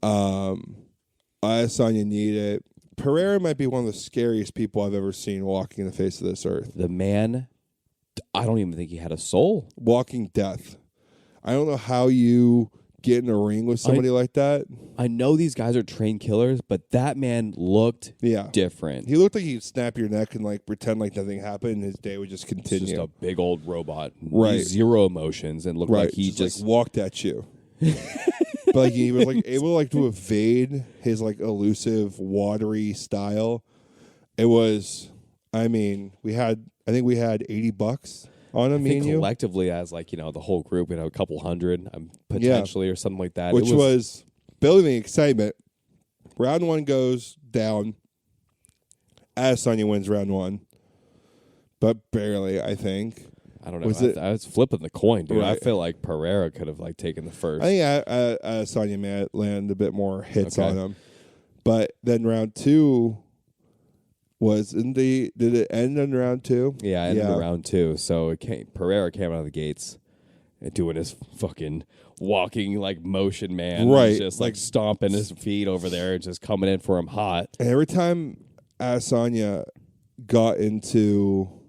Adesanya needed it. Pereira might be one of the scariest people I've ever seen walking the face of this earth. The man, I don't even think he had a soul. Walking death. I don't know how you get in a ring with somebody like that. I know these guys are trained killers, but that man looked different. He looked like he'd snap your neck and like pretend like nothing happened and his day would just continue. Just a big old robot. Right. Zero emotions and looked like he just like, walked at you. But like he was like able like to evade his like elusive watery style. It was, I think we had $80 on him. I think collectively as like the whole group, a couple hundred potentially or something like that. Which was building the excitement. Round one goes down. Adesanya wins round one, but barely. I think. I don't know. I was flipping the coin, dude. Right. I feel like Pereira could have taken the first. I think Adesanya may land a bit more hits on him, but then round two did it end in round two? Yeah, it ended in round two. So Pereira came out of the gates doing his fucking walking motion, man. Right, He's just stomping his feet over there, just coming in for him hot. And every time Adesanya got into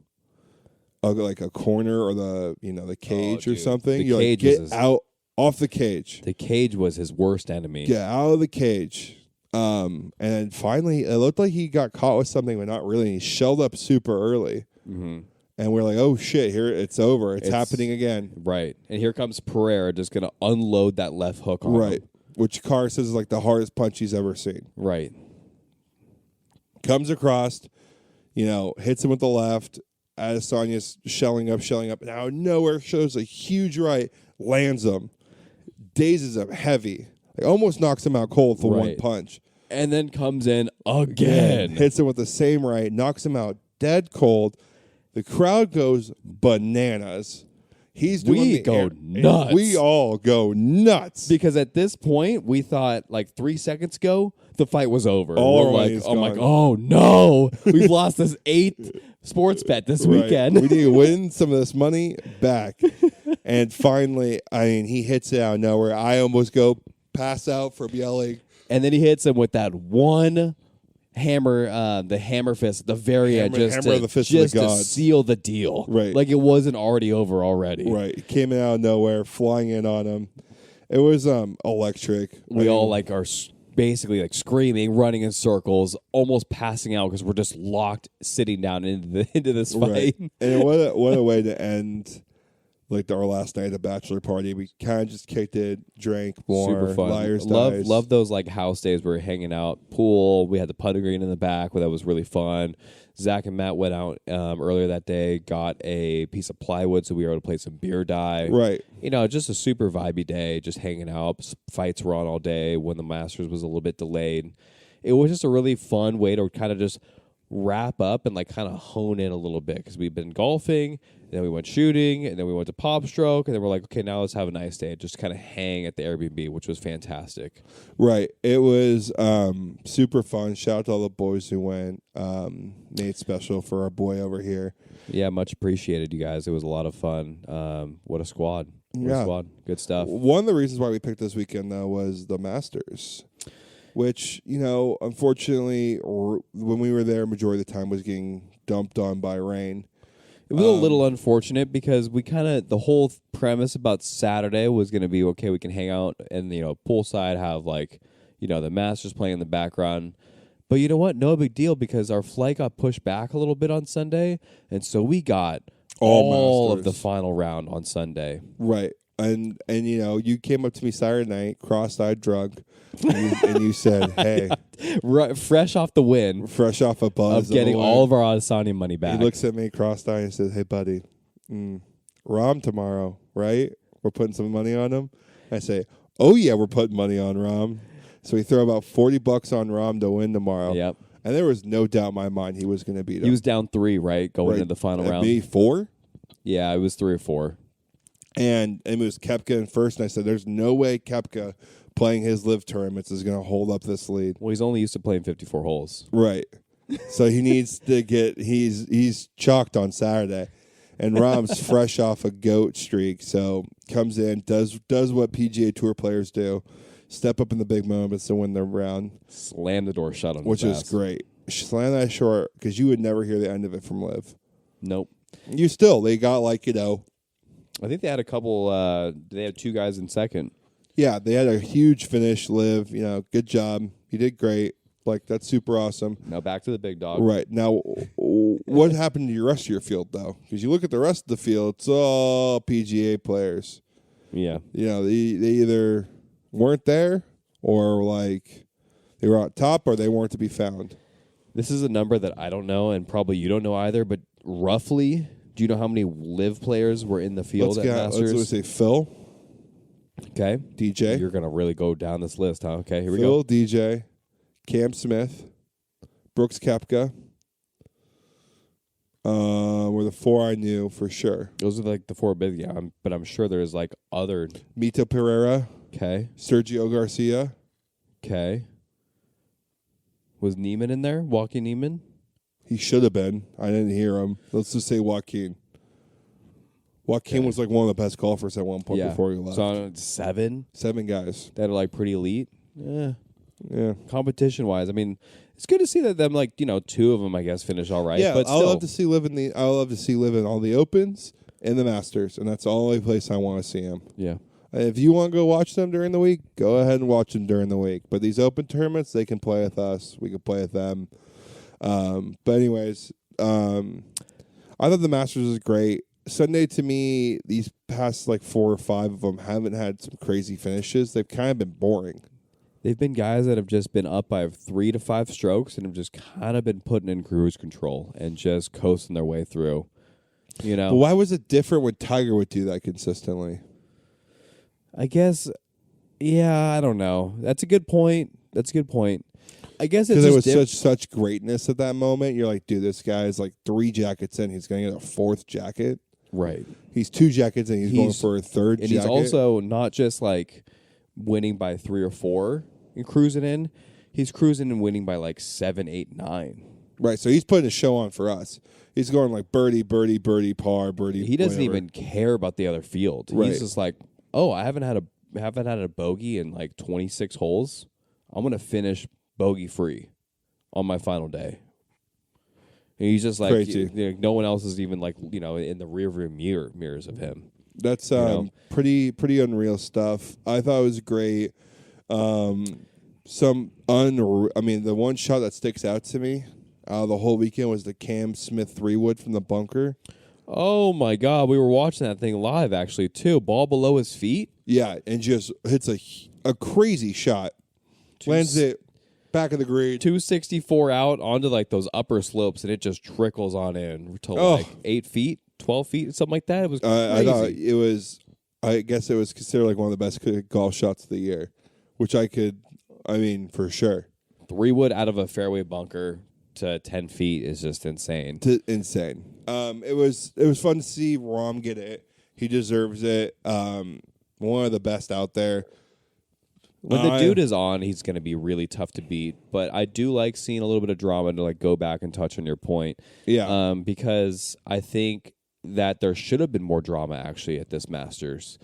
a corner or the cage or something, you get out off the cage. The cage was his worst enemy. Get out of the cage. And then finally, it looked like he got caught with something, but not really. He shelled up super early. Mm-hmm. And we're like, oh, shit, here it's over. It's happening again. Right. And here comes Pereira just going to unload that left hook on him. Right. Which Carr says is the hardest punch he's ever seen. Right. Comes across, hits him with the left. Adesanya's shelling up. And out of nowhere shows a huge right, lands him, dazes him heavy. Almost knocks him out cold for one punch. And then comes in again. Hits him with the same right, knocks him out dead cold. The crowd goes bananas. We go nuts. We all go nuts. Because at this point, we thought 3 seconds ago, the fight was over. I'm like, oh no, we've lost this 8th sports bet this weekend. We need to win some of this money back. And finally, he hits it out of nowhere. I almost go pass out from yelling. And then he hits him with that one hammer, the hammer fist at the very end, just to seal the deal. Right. Like it wasn't already over already. Right. It came out of nowhere, flying in on him. It was electric. We all are basically screaming, running in circles, almost passing out because we're just locked, sitting down into this fight. Right. And what a way to end like our last night at the bachelor party. We kind of just kicked it, drank more, Super fun. liars, dice. Love those like house days where we're hanging out, pool. We had the putting green in the back, where that was really fun. Zach and Matt went out earlier that day, got a piece of plywood, so we were able to play some beer die. Right. You know, just a super vibey day, just hanging out. Fights were on all day when the Masters was a little bit delayed. It was just a really fun way to kind of just wrap up and like kind of hone in a little bit, because we've been golfing, and then we went shooting, and then we went to Pop Stroke, and then we're like, okay, now let's have a nice day. Just kind of hang at the Airbnb, which was fantastic. Right. It was super fun. Shout out to all the boys who went. Nate special for our boy over here. Yeah, much appreciated, you guys. It was a lot of fun. What a squad. What a squad. Good stuff. One of the reasons why we picked this weekend, though, was the Masters, which, you know, unfortunately, when we were there, majority of the time was getting dumped on by rain. It was a little unfortunate, because we kind of, the whole premise about Saturday was going to be, okay, we can hang out and, you know, poolside, have like, you know, the Masters playing in the background. But you know what? No big deal, because our flight got pushed back a little bit on Sunday. And so we got all of the final round on Sunday. Right. And you know, you came up to me Saturday night, cross-eyed drunk, and you said, hey. Fresh off the win. Fresh off a buzz. Of getting all of our Adesanya money back. He looks at me cross-eyed and says, hey, buddy, Rom tomorrow, right? We're putting some money on him. I say, oh, yeah, we're putting money on Rom. So we throw about $40 on Rom to win tomorrow. Yep. And there was no doubt in my mind he was going to beat him. He was down 3, right, going into the final round? Me, 4? Yeah, it was 3 or 4. And it was Koepka in first, and I said, there's no way Koepka playing his live tournaments is going to hold up this lead. Well, he's only used to playing 54 holes. Right. So he needs to get, he's chalked on Saturday. And Rom's fresh off a GOAT streak, so comes in, does what PGA Tour players do, step up in the big moments to win the round. Slam the door shut on which is great. Slam that short, because you would never hear the end of it from Liv. Nope. They got like, you know. I think they had a couple, they had 2 guys in second. Yeah, they had a huge finish, Liv. You know, good job. You did great. Like, that's super awesome. Now back to the big dog. Right. Now, what happened to the rest of your field, though? Because you look at the rest of the field, it's all PGA players. Yeah. You know, they either weren't there, or, like, they were out top, or they weren't to be found. This is a number that I don't know, and probably you don't know either, but roughly, do you know how many Liv players were in the field at Masters? Let's say Phil. Okay. DJ. You're going to really go down this list, huh? Okay, here we Phil, go. DJ, Cam Smith, Brooks Koepka. Were the 4 I knew for sure. Those are like the 4 big, yeah. But I'm sure there's like other. Mito Pereira. Okay. Sergio Garcia. Okay. Was Neiman in there? Joaquin Neiman? He should have been. I didn't hear him. Let's just say Joaquin. Joaquin was like one of the best golfers at one point before he left. So 7? 7 guys. That are like pretty elite? Yeah. Competition-wise, I mean, it's good to see that them, like, you know, 2 of them, I guess, finish all right. Yeah, but I love to see Liv in all the Opens and the Masters, and that's the only place I want to see him. Yeah. If you want to go watch them during the week, go ahead and watch them during the week. But these Open tournaments, they can play with us. We can play with them. But anyways, I thought the Masters was great. Sunday, to me, these past like 4 or 5 of them haven't had some crazy finishes. They've kind of been boring. They've been guys that have just been up by 3 to 5 strokes and have just kind of been putting in cruise control and just coasting their way through. You know? But why was it different when Tiger would do that consistently? I guess, I don't know. That's a good point. I guess it's because there was such greatness at that moment. You're like, dude, this guy is like 3 jackets in. He's going to get a 4th jacket. Right. He's 2 jackets in. He's going for a 3rd jacket. And he's also not just like winning by 3 or 4 and cruising in. He's cruising and winning by like 7, 8, 9. Right. So he's putting a show on for us. He's going like birdie, birdie, birdie, par, birdie. He doesn't even care about the other field. Right. He's just like, oh, I haven't had a bogey in like 26 holes. I'm gonna finish bogey free on my final day. And he's just like, crazy. No one else is even like, you know, in the rearview mirrors of him. That's pretty unreal stuff. I thought it was great. The one shot that sticks out to me out of the whole weekend was the Cam Smith 3-wood from the bunker. Oh my God, we were watching that thing live actually too. Ball below his feet. Yeah, and just hits a crazy shot. Lands it back of the green. 264 out onto like those upper slopes, and it just trickles on in to like 8 feet, 12 feet, something like that. It was crazy. I thought it was. I guess it was considered like one of the best golf shots of the year, which I mean, for sure. 3-wood out of a fairway bunker to 10 feet is just insane. Insane. It was fun to see Rom get it. He deserves it. One of the best out there. When the dude is on, he's going to be really tough to beat. But I do like seeing a little bit of drama to like go back and touch on your point. Yeah. Because I think that there should have been more drama actually at this Masters.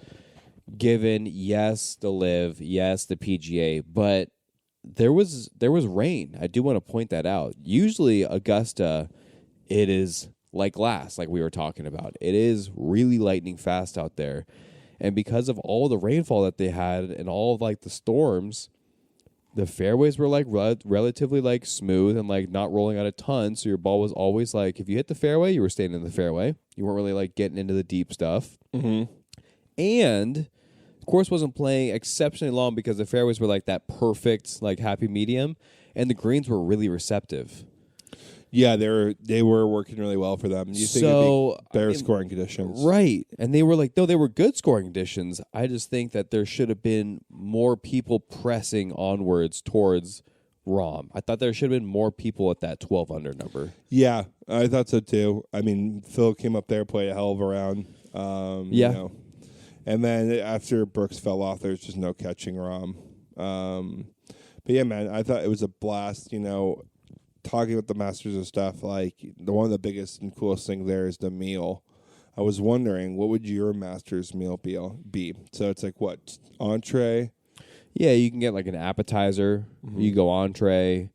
Given, yes, the LIV, yes, the PGA, but there was rain. I do want to point that out. Usually Augusta, it is like glass, like we were talking about. It is really lightning fast out there. And because of all the rainfall that they had and all of like the storms, the fairways were like relatively like smooth and like not rolling out a ton. So your ball was always like, if you hit the fairway, you were staying in the fairway. You weren't really like getting into the deep stuff. Mm-hmm. And the course wasn't playing exceptionally long because the fairways were like that perfect, like happy medium. And the greens were really receptive. Yeah, they were working really well for them. You think it'd be better scoring conditions. Right. And they were like, no, they were good scoring conditions. I just think that there should have been more people pressing onwards towards Rom. I thought there should have been more people at that 12 under number. Yeah, I thought so too. I mean, Phil came up there, played a hell of a round. Yeah. You know. And then after Brooks fell off, there's just no catching Rom. But yeah, man, I thought it was a blast, you know. Talking about the Masters and stuff, like one of the biggest and coolest things there is the meal. I was wondering, what would your Masters meal be? So it's like what, entree? Yeah, you can get like an appetizer. Mm-hmm. You go entree,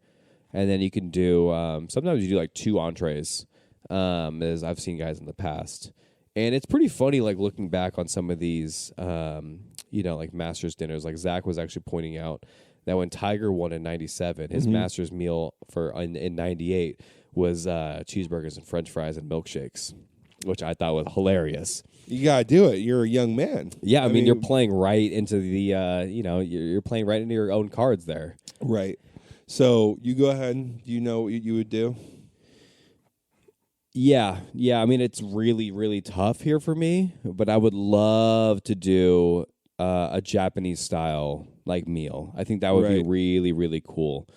and then you can do. Sometimes you do like 2 entrees, as I've seen guys in the past, and it's pretty funny. Like looking back on some of these, like Masters dinners. Like Zach was actually pointing out that when Tiger won in '97, his Masters meal in '98 was cheeseburgers and French fries and milkshakes, which I thought was hilarious. You gotta do it. You're a young man. Yeah, I mean you're playing right into the, you're playing right into your own cards there. Right. So you go ahead. Do you know what you would do? Yeah. I mean it's really, really tough here for me, but I would love to do a Japanese style like meal. I think that would be really, really cool.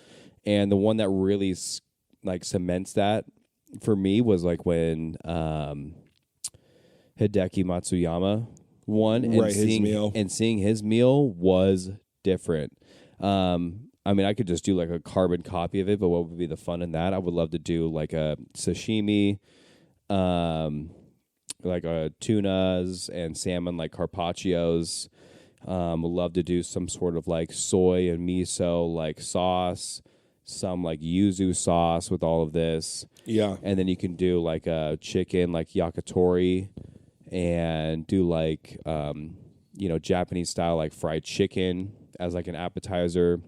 And the one that really like cements that for me was like when Hideki Matsuyama won, and seeing his meal was different. I mean, I could just do like a carbon copy of it, but what would be the fun in that? I would love to do like a sashimi, like a tunas and salmon, like carpaccios. Would love to do some sort of like soy and miso like sauce, some like yuzu sauce with all of this. Yeah. And then you can do like a chicken like yakitori and do like Japanese style like fried chicken as like an appetizer.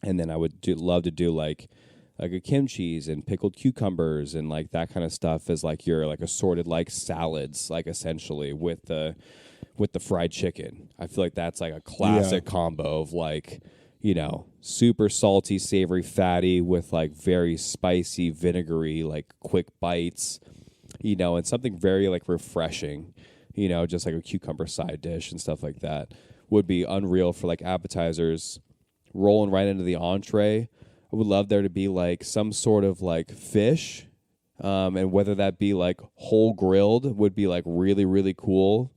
And then I would love to do like a kimchi's and pickled cucumbers and like that kind of stuff as like your like assorted like salads, like essentially with the fried chicken. I feel like that's like a classic combo of like, super salty, savory, fatty with like very spicy, vinegary, like quick bites, and something very like refreshing, just like a cucumber side dish and stuff like that would be unreal for like appetizers. Rolling right into the entree, I would love there to be like some sort of like fish, and whether that be like whole grilled would be like really, really cool.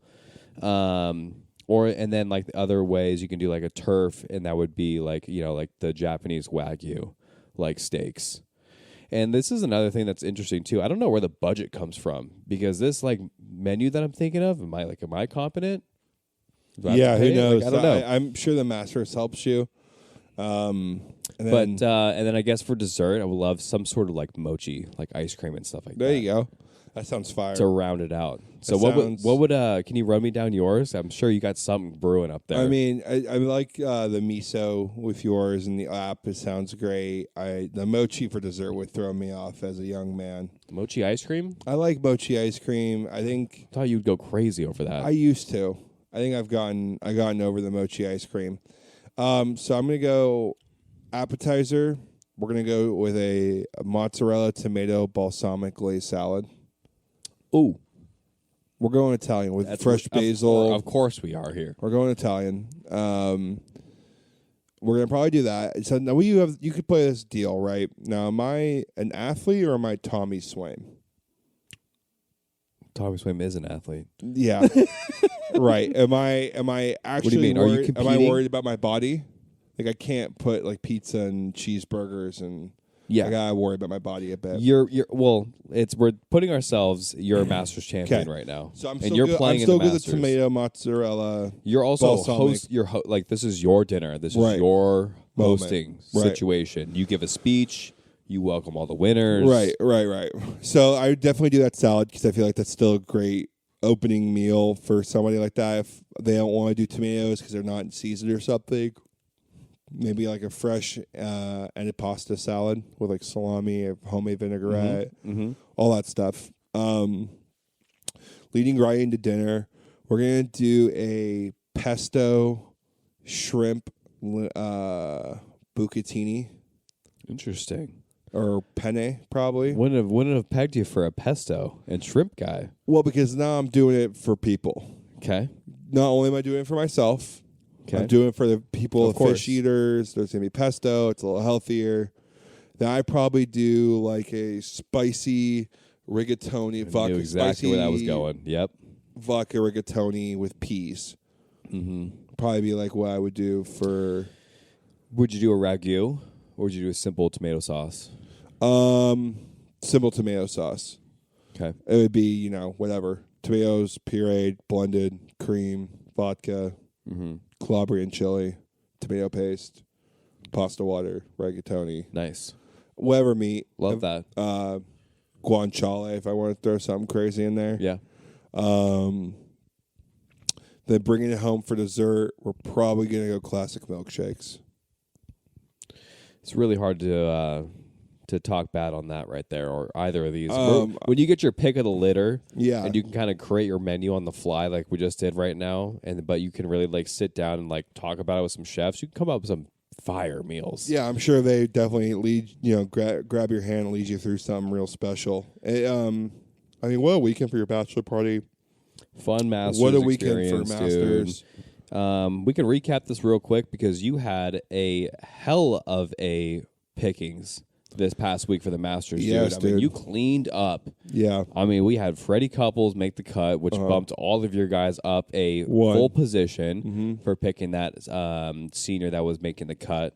And then like the other ways you can do like a turf, and that would be like, like the Japanese Wagyu, like steaks. And this is another thing that's interesting too. I don't know where the budget comes from, because this like menu that I'm thinking of, am I competent? Yeah, who knows? Like, I don't know. I'm sure the Masters helps you. And then I guess for dessert, I would love some sort of like mochi, like ice cream and stuff like that. There you go. That sounds fire. to round it out. So That what would can you run me down yours? I'm sure you got something brewing up there. I mean, I like the miso with yours and the app. It sounds great. The mochi for dessert would throw me off as a young man. Mochi ice cream? I like mochi ice cream. I thought you'd go crazy over that. I used to. I think I've gotten over the mochi ice cream. So I'm gonna go appetizer. We're gonna go with a mozzarella tomato balsamic glaze salad. Ooh. We're going Italian with fresh basil. Of course we are here. We're going Italian. We're gonna probably do that. So now you could play this deal, right? Now, am I an athlete or am I Tommy Swaim? Tommy Swaim is an athlete. Yeah. Right. Am I actually What do you mean? worried, Are you competing? am I worried about my body? Like I can't put like pizza and cheeseburgers and I gotta worry about my body a bit. We're putting ourselves. You're a Masters champion right now, So I'm and still you're good. playing I'm still in the good Masters. with tomato mozzarella. You're also balsamic. like this is your dinner. This is Right. your Moment. hosting Right. situation. You give a speech. You welcome all the winners. Right. So I would definitely do that salad because I feel like that's still a great opening meal for somebody like that. If they don't want to do tomatoes because they're not seasoned or something, maybe like a fresh antipasta salad with like salami, a homemade vinaigrette, all that stuff. Leading right into dinner, we're gonna do a pesto shrimp bucatini. Interesting. Or penne, probably. Wouldn't have pegged you for a pesto and shrimp guy. Well, because now I'm doing it for people. Okay. Not only am I doing it for myself, Okay. I'm doing it for the people, Of the course. fish eaters. There's going to be pesto. It's a little healthier. Then I probably do like a spicy rigatoni. I knew exactly where that was going. Yep. Vodka rigatoni with peas. Probably be like what I would do for... Would you do a ragu or would you do a simple tomato sauce? Simple tomato sauce. Okay. It would be, whatever. Tomatoes, pureed, blended, cream, vodka, Calabrian chili, tomato paste, pasta water, rigatoni. Nice. Whatever meat. Love that. Guanciale, if I want to throw something crazy in there. Yeah. Then bringing it home for dessert, we're probably going to go classic milkshakes. It's really hard to talk bad on that right there, or either of these. When you get your pick of the litter, and you can kind of create your menu on the fly like we just did right now, but you can really like sit down and like talk about it with some chefs. You can come up with some fire meals. Yeah, I'm sure they definitely lead, grab your hand and lead you through something real special. What a weekend for your bachelor party. Fun Masters What a weekend for experience, Masters. Dude. We can recap this real quick because you had a hell of a pickings this past week for the Masters, yes, dude. I mean, you cleaned up. Yeah. I mean, we had Freddie Couples make the cut, which bumped all of your guys up a full position for picking that senior that was making the cut.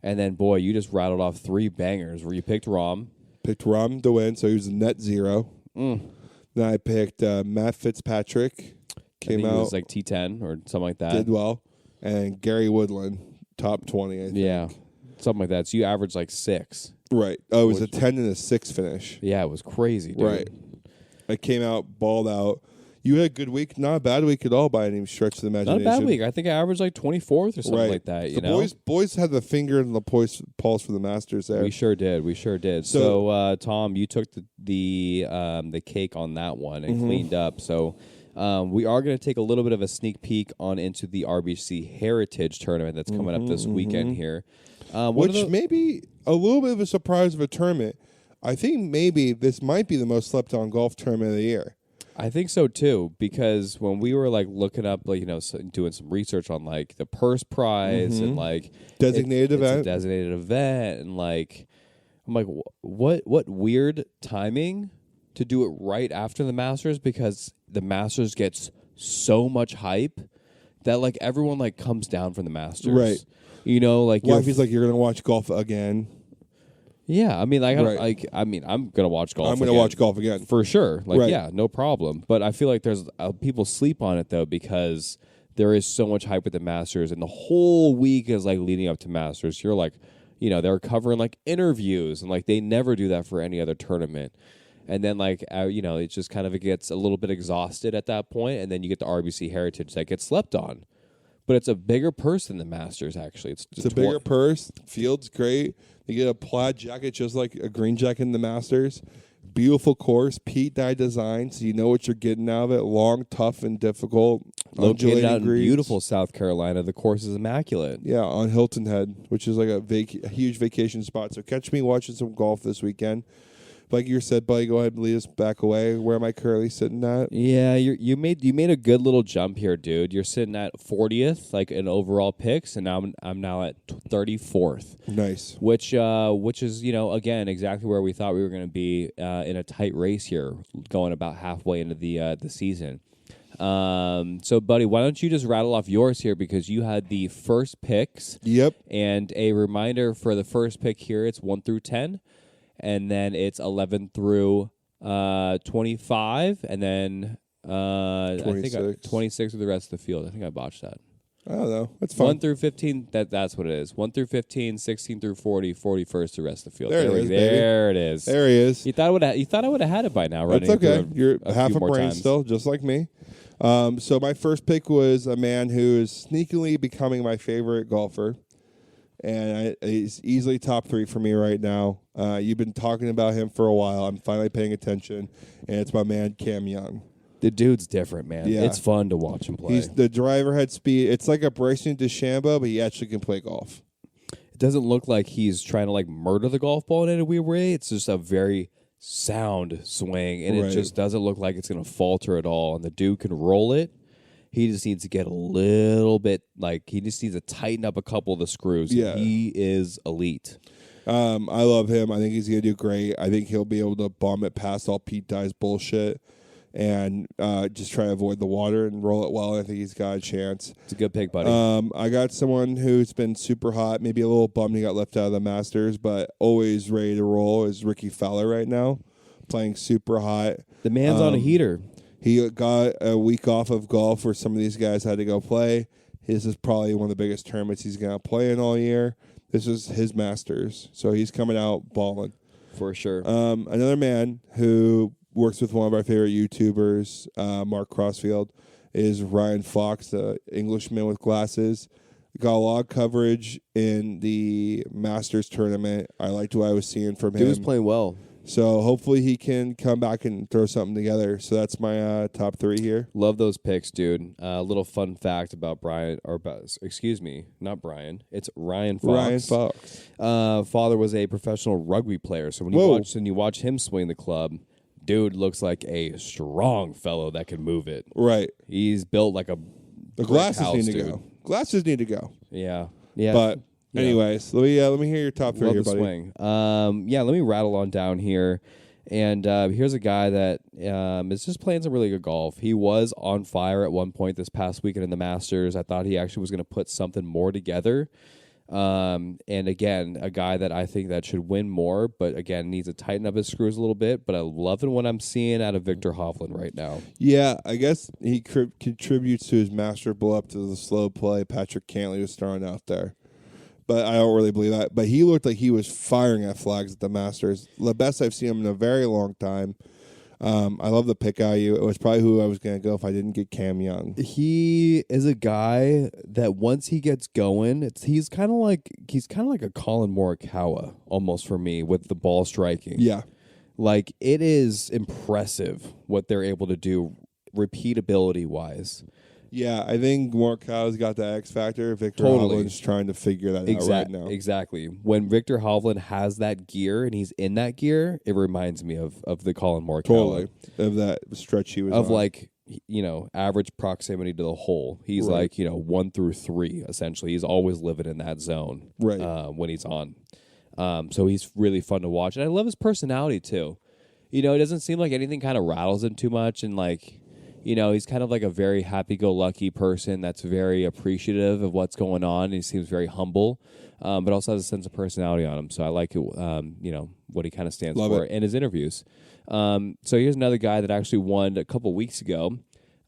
And then, boy, you just rattled off 3 bangers where you picked Rom. Picked Rom to win, so he was a net 0. Then I picked Matt Fitzpatrick. Came out. He was like T10 or something like that. Did well. And Gary Woodland, top 20, I think. Yeah, something like that. So you averaged like 6. Right. Oh, it was a 10 and a 6 finish. Yeah, it was crazy, dude. Right. I came out, balled out. You had a good week. Not a bad week at all by any stretch of the imagination. Not a bad week. I think I averaged like 24th or something like that. You know, boys had the finger in the pulse for the Masters there. We sure did. So Tom, you took the cake on that one and cleaned up. So we are going to take a little bit of a sneak peek on into the RBC Heritage Tournament that's coming up this weekend here. Which may be a little bit of a surprise of a tournament. I think maybe this might be the most slept on golf tournament of the year. I think so too, because when we were like looking up, like doing some research on like the purse prize and like designated event, it's a designated event, and like I'm like, what weird timing to do it right after the Masters, because the Masters gets so much hype that like everyone like comes down from the Masters, right? You know, like wifey's like, you're gonna watch golf again. Yeah, I mean, like, I'm gonna watch golf. I'm gonna watch golf again for sure. Like, yeah, no problem. But I feel like there's people sleep on it though, because there is so much hype with the Masters, and the whole week is like leading up to Masters. You're like, they're covering like interviews, and like they never do that for any other tournament. And then, like, it just kind of it gets a little bit exhausted at that point, and then you get the RBC Heritage that gets slept on. But it's a bigger purse than the Masters, actually. It's a bigger purse. Field's great. You get a plaid jacket just like a green jacket in the Masters. Beautiful course, Pete dye design, so you know what you're getting out of it. Long, tough, and difficult. Located out in beautiful South Carolina. The course is immaculate. Yeah, on Hilton Head, which is like a huge vacation spot. So catch me watching some golf this weekend. Like you said, buddy, go ahead and lead us back away. Where am I currently sitting at? Yeah, you made a good little jump here, dude. You're sitting at 40th, like in overall picks, and I'm now at 34th. Nice. Which is again exactly where we thought we were going to be in a tight race here, going about halfway into the season. So, buddy, why don't you just rattle off yours here because you had the first picks. Yep. And a reminder for the first pick here, it's 1 through 10. And then it's 11 through 25, and then 26. I think 26 with the rest of the field. I think I botched that. I don't know. That's fine. 1 through 15, that's what it is. 1 through 15, 16 through 40, 41st the rest of the field. There it is. There he is. You thought I would have had it by now, right? That's okay. You're half a brain still, just like me. So my first pick was a man who is sneakily becoming my favorite golfer. And he's easily top 3 for me right now. You've been talking about him for a while. I'm finally paying attention, and it's my man Cam Young. The dude's different, man. Yeah. It's fun to watch him play. The driver had speed. It's like a Bryson DeChambeau, but he actually can play golf. It doesn't look like he's trying to like murder the golf ball in any weird way. It's just a very sound swing, and it just doesn't look like it's going to falter at all. And the dude can roll it. He just needs to get a little bit, he just needs to tighten up a couple of the screws. Yeah. He is elite. I love him. I think he's going to do great. I think he'll be able to bomb it past all Pete Dye's bullshit and just try to avoid the water and roll it well. I think he's got a chance. It's a good pick, buddy. I got someone who's been super hot, maybe a little bummed he got left out of the Masters, but always ready to roll is Ricky Fowler right now, playing super hot. The man's on a heater. He got a week off of golf where some of these guys had to go play. This is probably one of the biggest tournaments he's going to play in all year. This is his Masters, so he's coming out balling. For sure. Another man who works with one of our favorite YouTubers, Mark Crossfield, is Ryan Fox, the Englishman with glasses. Got a lot of coverage in the Masters tournament. I liked what I was seeing from him. He was playing well. So hopefully he can come back and throw something together. So that's my top 3 here. Love those picks, dude. A little fun fact about not Brian. It's Ryan Fox. Ryan Fox. Father was a professional rugby player. So when you watch him swing the club, dude looks like a strong fellow that can move it. Right. He's built like a the glasses need to go. Glasses need to go. Yeah. But anyways, let me hear your top 3 here, buddy. Swing. Let me rattle on down here. And here's a guy that is just playing some really good golf. He was on fire at one point this past weekend in the Masters. I thought he actually was going to put something more together. And again, a guy that I think that should win more, but again, needs to tighten up his screws a little bit. But I love what I'm seeing out of Victor Hovland right now. Yeah, I guess he contributes to his master blow up to the slow play Patrick Cantley was throwing out there. But I don't really believe that. But he looked like he was firing at flags at the Masters. The best I've seen him in a very long time. I love the pick out of you. It was probably who I was going to go if I didn't get Cam Young. He is a guy that once he gets going, he's kind of like a Colin Morikawa almost for me with the ball striking. Yeah. Like it is impressive what they're able to do repeatability wise. Yeah, I think Morikawa's got that X factor. Victor Hovland's trying to figure that out right now. Exactly. When Victor Hovland has that gear and he's in that gear, it reminds me of the Colin Morikawa. Totally. Of that stretch he was on. Of like, average proximity to the hole. He's like, 1 through 3, essentially. He's always living in that zone when he's on. So he's really fun to watch. And I love his personality, too. It doesn't seem like anything kind of rattles him too much and like... he's kind of like a very happy-go-lucky person that's very appreciative of what's going on. And he seems very humble, but also has a sense of personality on him. So I like it, what he kind of stands for in his interviews. So here's another guy that actually won a couple weeks ago,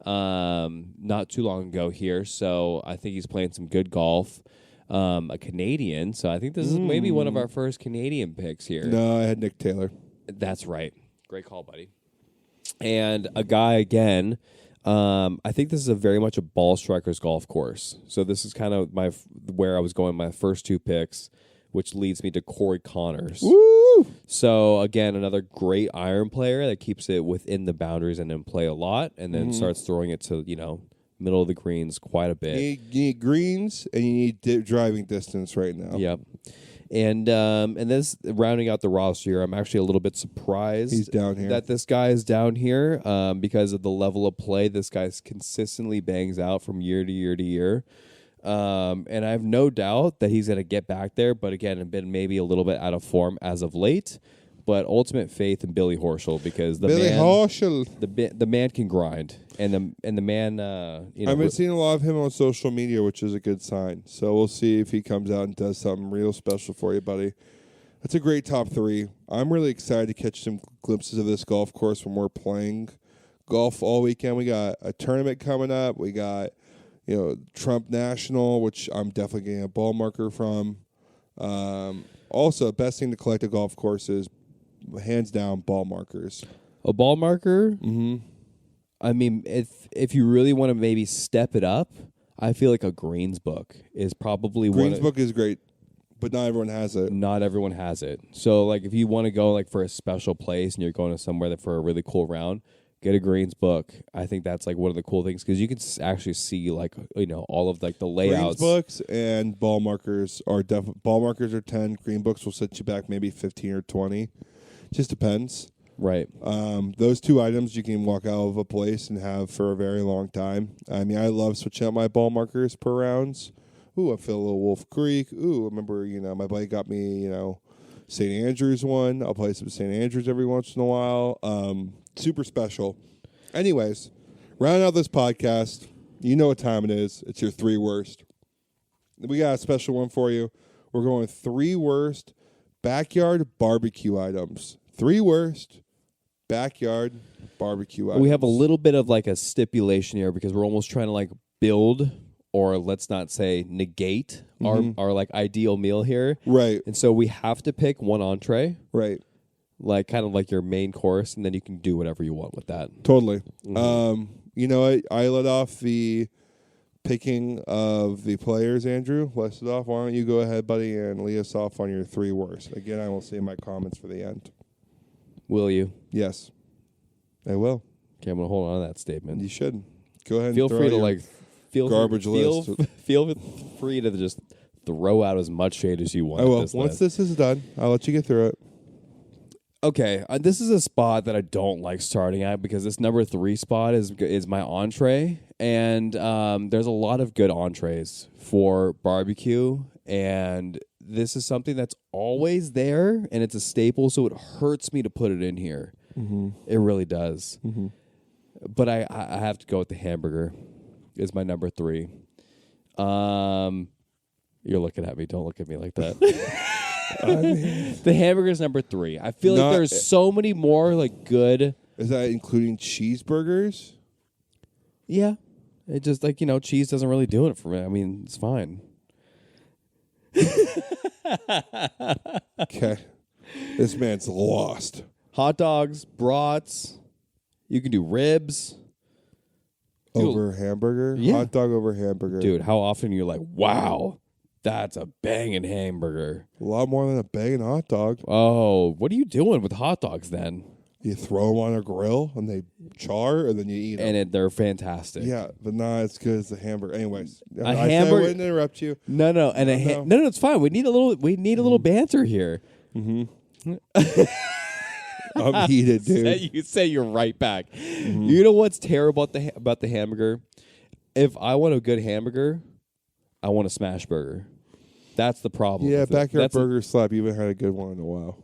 not too long ago here. So I think he's playing some good golf. A Canadian. So I think this is maybe one of our first Canadian picks here. No, I had Nick Taylor. That's right. Great call, buddy. And a guy again. I think this is a very much a ball striker's golf course. So this is kind of where I was going my first 2 picks, which leads me to Corey Connors. Woo! So again, another great iron player that keeps it within the boundaries and in play a lot, and then starts throwing it to middle of the greens quite a bit. You need greens and you need driving distance right now. Yep. And this rounding out the roster here, I'm actually a little bit surprised He's down here. that this guy is down here because of the level of play this guy consistently bangs out from year to year to year. And I have no doubt that he's going to get back there, but again, been maybe a little bit out of form as of late. But ultimate faith in Billy Horschel because the man can grind, and the man. I've been seeing a lot of him on social media, which is a good sign. So we'll see if he comes out and does something real special for you, buddy. That's a great top 3. I'm really excited to catch some glimpses of this golf course when we're playing golf all weekend. We got a tournament coming up. We got Trump National, which I'm definitely getting a ball marker from. Also, best thing to collect a golf course is hands down ball markers. A ball marker? Mm-hmm. I mean, if you really want to maybe step it up, I feel like a greens book is probably Greens book is great, but not everyone has it. Not everyone has it. So, like, if you want to go like for a special place and you're going to somewhere for a really cool round, get a greens book. I think that's like one of the cool things because you can actually see like all of like the layouts. Greens books and ball markers are definitely ball markers are 10. Green books will set you back maybe 15 or 20. Just depends. Right. Those 2 items you can walk out of a place and have for a very long time. I mean, I love switching out my ball markers per rounds. Ooh, I feel a little Wolf Creek. Ooh, I remember, my buddy got me, St. Andrews one. I'll play some St. Andrews every once in a while. Super special. Anyways, round out this podcast. You know what time it is. It's your 3 worst. We got a special one for you. We're going 3 worst backyard barbecue items. 3 worst backyard barbecue items. We have a little bit of like a stipulation here because we're almost trying to like build or let's not say negate our like ideal meal here. Right. And so we have to pick one entree. Right. Like kind of like your main course, and then you can do whatever you want with that. Totally. I let off the picking of the players, Andrew. List it off. Why don't you go ahead, buddy, and lead us off on your 3 worst. Again, I will say my comments for the end. Will you? Yes. I will. Okay, I'm going to hold on to that statement. You should. Go ahead and feel free to like garbage list. Feel free to just throw out as much shade as you want. I will. Once this is done, I'll let you get through it. Okay, this is a spot that I don't like starting at because this number 3 spot is my entree, and there's a lot of good entrees for barbecue, and this is something that's always there, and it's a staple, so it hurts me to put it in here. Mm-hmm. It really does. Mm-hmm. But I have to go with the hamburger. Is my number 3. You're looking at me. Don't look at me like that. The hamburger is number 3. I feel like there's so many more like good. Is that including cheeseburgers? Yeah, it just like cheese doesn't really do it for me. I mean, it's fine. Okay, this man's lost. Hot dogs, brats. You can do ribs over hamburger. Yeah. Hot dog over hamburger, dude. How often you're like, wow. That's a banging hamburger. A lot more than a banging hot dog. Oh, what are you doing with hot dogs then? You throw them on a grill and they char, and then you eat them. And they're fantastic. Yeah, but not as good as the hamburger. Anyways, hamburger. I wouldn't interrupt you. No, and no, it's fine. We need a little banter here. Mm-hmm. I'm heated, dude. You say you're right back. Mm-hmm. You know what's terrible about the hamburger? If I want a good hamburger, I want a smash burger. That's the problem. Yeah, backyard burger slap. You haven't had a good one in a while.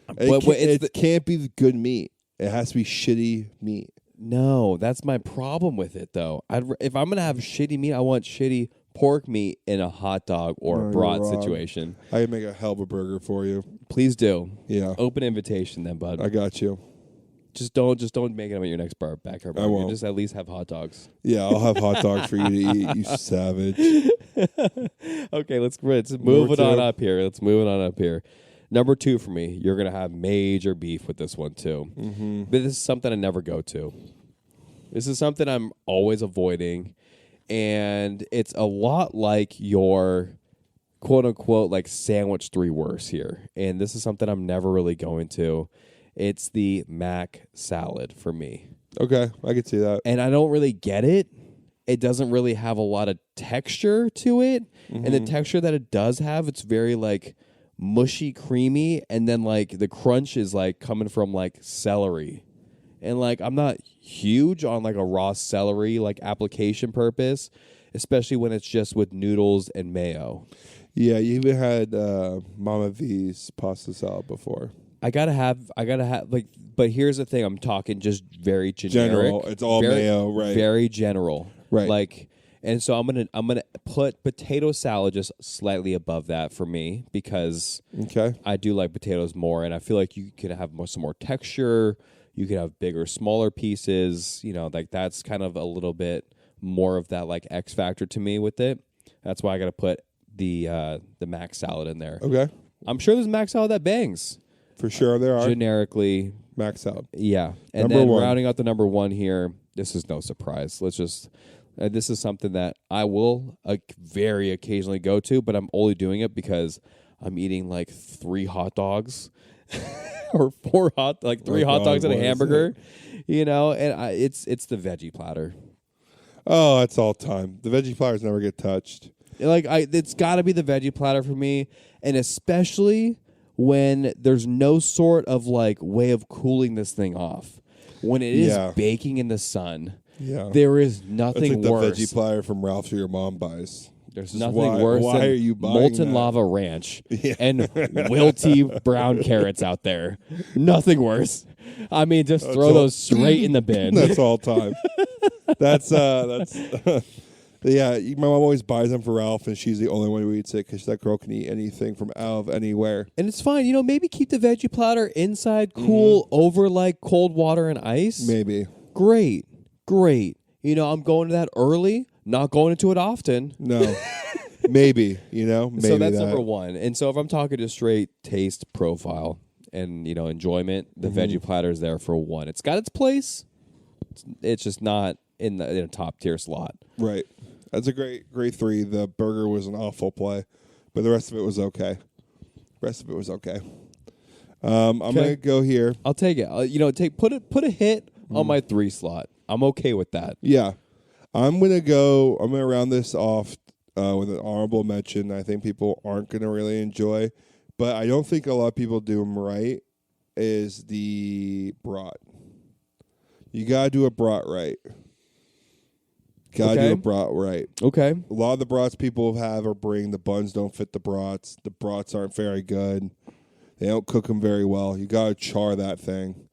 But it can't be the good meat. It has to be shitty meat. No, that's my problem with it, though. If I'm going to have shitty meat, I want shitty pork meat in a hot dog or a brat situation. I can make a hell of a burger for you. Please do. Yeah. Open invitation then, bud. I got you. Just don't make it at your next backyard burger. I won't. Just at least have hot dogs. Yeah, I'll have hot dogs for you to eat, you savage. Okay, let's move it on up here. Number 2 for me, you're going to have major beef with this one too. Mm-hmm. But this is something I never go to. This is something I'm always avoiding. And it's a lot like your quote unquote like sandwich 3 worse here. And this is something I'm never really going to. It's the mac salad for me. Okay, I can see that. And I don't really get it. It doesn't really have a lot of texture to it. Mm-hmm. And the texture that it does have, it's very like mushy, creamy, and then like the crunch is like coming from like celery. And like I'm not huge on like a raw celery like application purpose, especially when it's just with noodles and mayo. Yeah, you even had Mama V's pasta salad before. I gotta have like, but here's the thing: I'm talking just very generic. General, it's all mayo, right? Very general, right? Like, and so I'm gonna put potato salad just slightly above that for me because I do like potatoes more, and I feel like you can have some more texture. You can have bigger, smaller pieces. You know, like that's kind of a little bit more of that like X factor to me with it. That's why I gotta put the mac salad in there. Okay, I'm sure there's mac salad that bangs. For sure there are. Generically. Max out. Yeah. And number then 1. Rounding out the number 1 here, this is no surprise. Let's just, this is something that I will very occasionally go to, but I'm only doing it because I'm eating like 3 hot dogs or 3 hot dogs and a hamburger, you know, and it's the veggie platter. Oh, that's all time. The veggie platters never get touched. Like it's got to be the veggie platter for me, and especially when there's no sort of like way of cooling this thing off. When it is baking in the sun, there is nothing it's like worse. The veggie platter from Ralph's or your mom buys. There's nothing worse than are you buying molten that? lava ranch and wilty brown carrots out there. Nothing worse. I mean, just throw those straight in the bin. That's all time. That's yeah, my mom always buys them for Ralph, and she's the only one who eats it because that girl can eat anything from out of anywhere. And it's fine. You know, maybe keep the veggie platter inside cool over like cold water and ice. Maybe. Great. You know, I'm going to that early, not going into it often. No. Maybe, you know? Maybe so that's number 1. And so if I'm talking just straight taste profile and, you know, enjoyment, the veggie platter is there for 1. It's got its place. It's just not in a top tier slot. Right. That's a great 3. The burger was an awful play, but the rest of it was okay. I'm gonna go here. I'll take it. You know, put a hit on my 3 slot. I'm okay with that. Yeah, I'm gonna round this off with an honorable mention. I think people aren't gonna really enjoy, but I don't think a lot of people do them right. Is the brat? You gotta do a brat right. Gotta do a brat right. Okay. A lot of the brats people have or bring, the buns don't fit the brats. The brats aren't very good. They don't cook them very well. You gotta char that thing.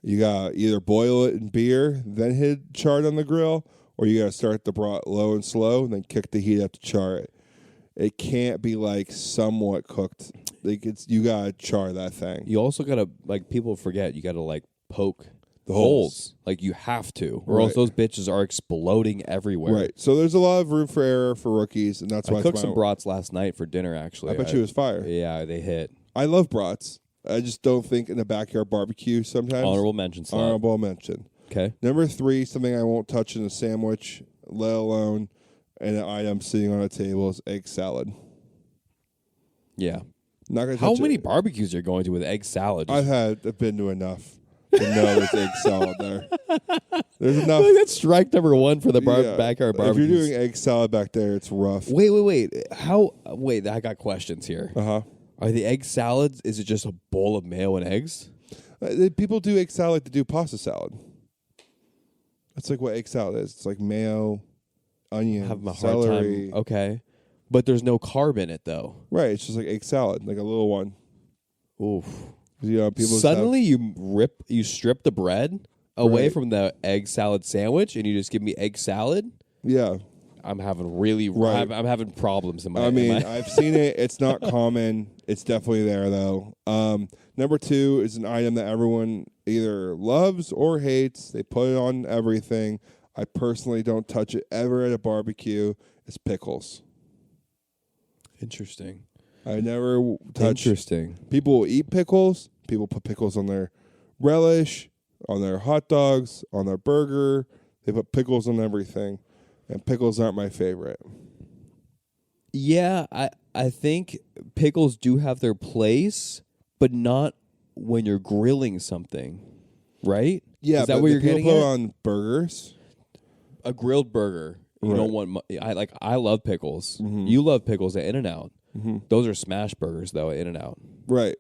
You gotta either boil it in beer, then hit char it on the grill, or you gotta start the brat low and slow, and then kick the heat up to char it. It can't be like somewhat cooked. Like you gotta char that thing. You also gotta, like, people forget, you gotta like poke the holes. Like you have to, or else those bitches are exploding everywhere. Right. So there's a lot of room for error for rookies, and that's why I cooked some brats last night for dinner. Actually, I bet you it was fire. Yeah, they hit. I love brats. I just don't think in a backyard barbecue sometimes. Honorable mention. Slot. Honorable mention. Okay. Number 3, something I won't touch in a sandwich, let alone an item sitting on a table, is egg salad. Yeah. Not gonna How touch many it. barbecues are you going to with egg salad? I've been to enough to know there's egg salad there. There's enough. That's strike number 1 for the backyard barbecues. If you're doing egg salad back there, it's rough. Wait. Wait, I got questions here. Are the egg salads, is it just a bowl of mayo and eggs? People do egg salad to do pasta salad. That's like what egg salad is. It's like mayo, onion, I have a hard celery. time. Okay. But there's no carb in it, though. Right. It's just like egg salad, like a little one. Oof. You know, people suddenly you strip the bread away from the egg salad sandwich and you just give me egg salad? Yeah. I'm having I'm having problems in my. I mean, I've seen it. It's not common. It's definitely there though. Number 2 is an item that everyone either loves or hates. They put it on everything. I personally don't touch it ever at a barbecue. It's pickles. Interesting. I never touch. Interesting. People will eat pickles. People put pickles on their relish, on their hot dogs, on their burger. They put pickles on everything, and pickles aren't my favorite. Yeah, I think pickles do have their place, but not when you're grilling something, right? Yeah, is that but what you're people getting put at? on burgers. A grilled burger. You Right. don't want. I love pickles. Mhm. You love pickles at In-N-Out. Mhm. Those are smash burgers though at In-N-Out. Right.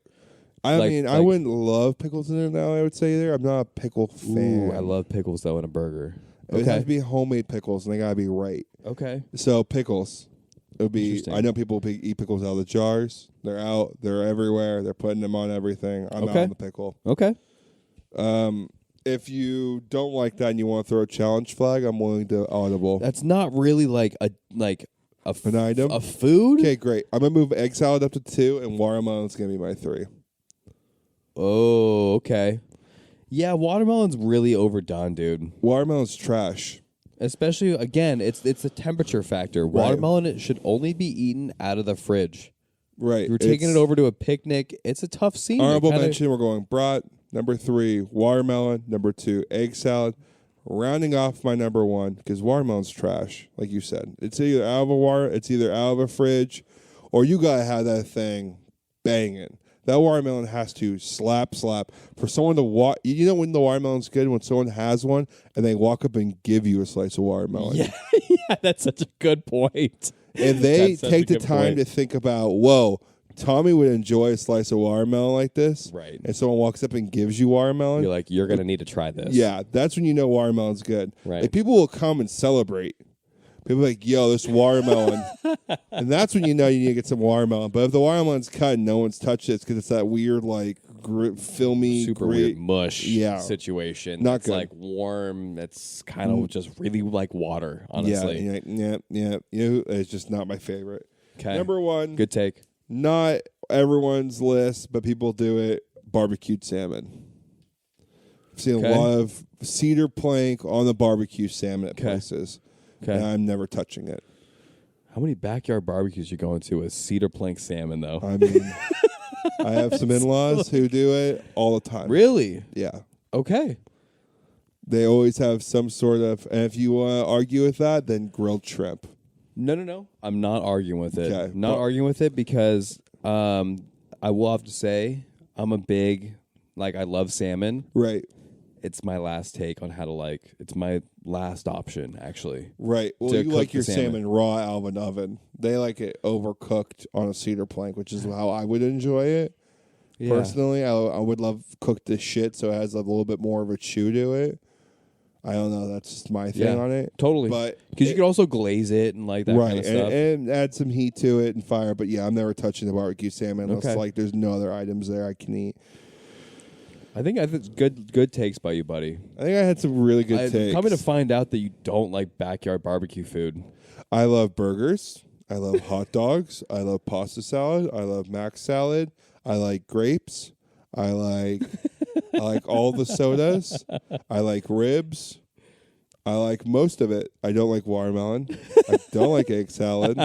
I Like- mean, I like- wouldn't love pickles in it now, I would say either. I'm not a pickle fan. Ooh, I love pickles though in a burger. It has to be homemade pickles, and they gotta be right. Okay. So pickles, it would be. Interesting. I know people eat pickles out of the jars. They're out. They're everywhere. They're putting them on everything. I'm out Okay. on the pickle. Okay. If you don't like that and you want to throw a challenge flag, I'm willing to audible. That's not really like a An item? a food. Okay, great. I'm gonna move egg salad up to 2, and watermelon's gonna be my 3. Oh, okay. Yeah, watermelon's really overdone, dude. Watermelon's trash. Especially again, it's a temperature factor. Watermelon it should only be eaten out of the fridge. Right. You're taking it over to a picnic. It's a tough scene. Honorable mention. We're going brat. Number 3, watermelon. Number 2, egg salad. Rounding off my number 1 because watermelon's trash, like you said. It's either out of it's either out of a fridge, or you gotta have that thing banging. That watermelon has to slap for someone to walk. You know when the watermelon's good when someone has one and they walk up and give you a slice of watermelon. Yeah, yeah, that's such a good point. If they That's such take a the good time point. to think about, whoa, Tommy would enjoy a slice of watermelon like this, Right. and someone walks up and gives you watermelon, You're like, you're gonna need to try this. yeah, that's when you know watermelon's good. Right. Like, people will come and celebrate. People are like, yo, this watermelon. And that's when you know you need to get some watermelon. But if the watermelon's cut and no one's touched it, it's because it's that weird, like, filmy, super weird mush situation. Not it's good. like warm. It's kind of just really like water, honestly. Yeah. You know, it's just not my favorite. Okay. Number 1, Good take. not everyone's list, but people do it, barbecued salmon. I've seen Okay. a lot of cedar plank on the barbecue salmon at Okay. places. Okay. And I'm never touching it. How many backyard barbecues you going to with cedar plank salmon though? I mean, I have some in-laws who do it all the time. Really? Yeah. Okay. They always have some sort of, and if you want to argue with that, then grilled shrimp. No. I'm not arguing with it. Okay. Not Well- arguing with it because I will have to say I'm a big I love salmon. Right. It's my last take on how to it's my last option actually. Right. Well, To you cook like the your salmon. salmon raw out of an oven. They like it overcooked on a cedar plank, which is how I would enjoy it. Yeah. Personally, I would love cooked as shit, so it has a little bit more of a chew to it. I don't know. That's just my thing Yeah, on it. Totally. But Because you could also glaze it and that right, kind of stuff. and add some heat to it and fire. But yeah, I'm never touching the barbecue salmon unless Okay. there's no other items there I can eat. I think it's good takes by you, buddy. I think I had some really good takes. Coming to find out that you don't like backyard barbecue food. I love burgers. I love hot dogs. I love pasta salad. I love mac salad. I like grapes. I like all the sodas. I like ribs. I like most of it. I don't like watermelon. I don't like egg salad.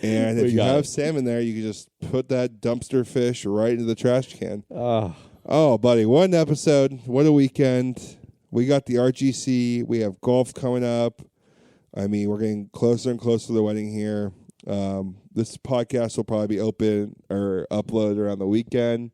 And if We you got have it. salmon there, you can just put that dumpster fish right into the trash can. Oh, Oh, buddy, what an episode. What a weekend. We got the RGC. We have golf coming up. I mean, we're getting closer and closer to the wedding here. This podcast will probably be open or uploaded around the weekend.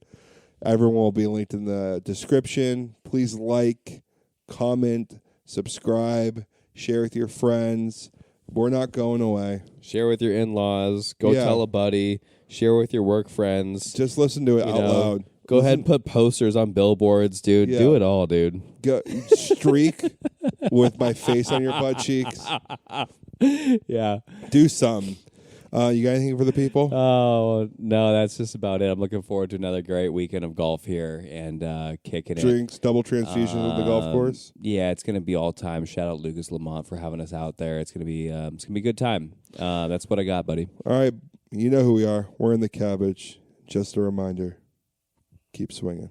Everyone will be linked in the description. Please like, comment, subscribe, share with your friends. We're not going away. share with your in-laws. Go Yeah. tell a buddy. Share with your work friends. Just listen to it You out know, loud. Go ahead and put posters on billboards, dude. Yeah. Do it all, dude. Go, streak with my face on your butt cheeks. Yeah. Do something. You got anything for the people? Oh, no, that's just about it. I'm looking forward to another great weekend of golf here and kicking it. Drinks, double transfusions at the golf course. Yeah, it's gonna be all time. Shout out Lucas Lamont for having us out there. It's gonna be a good time. That's what I got, buddy. All right, you know who we are. We're in the Cabbage. Just a reminder. Keep swinging.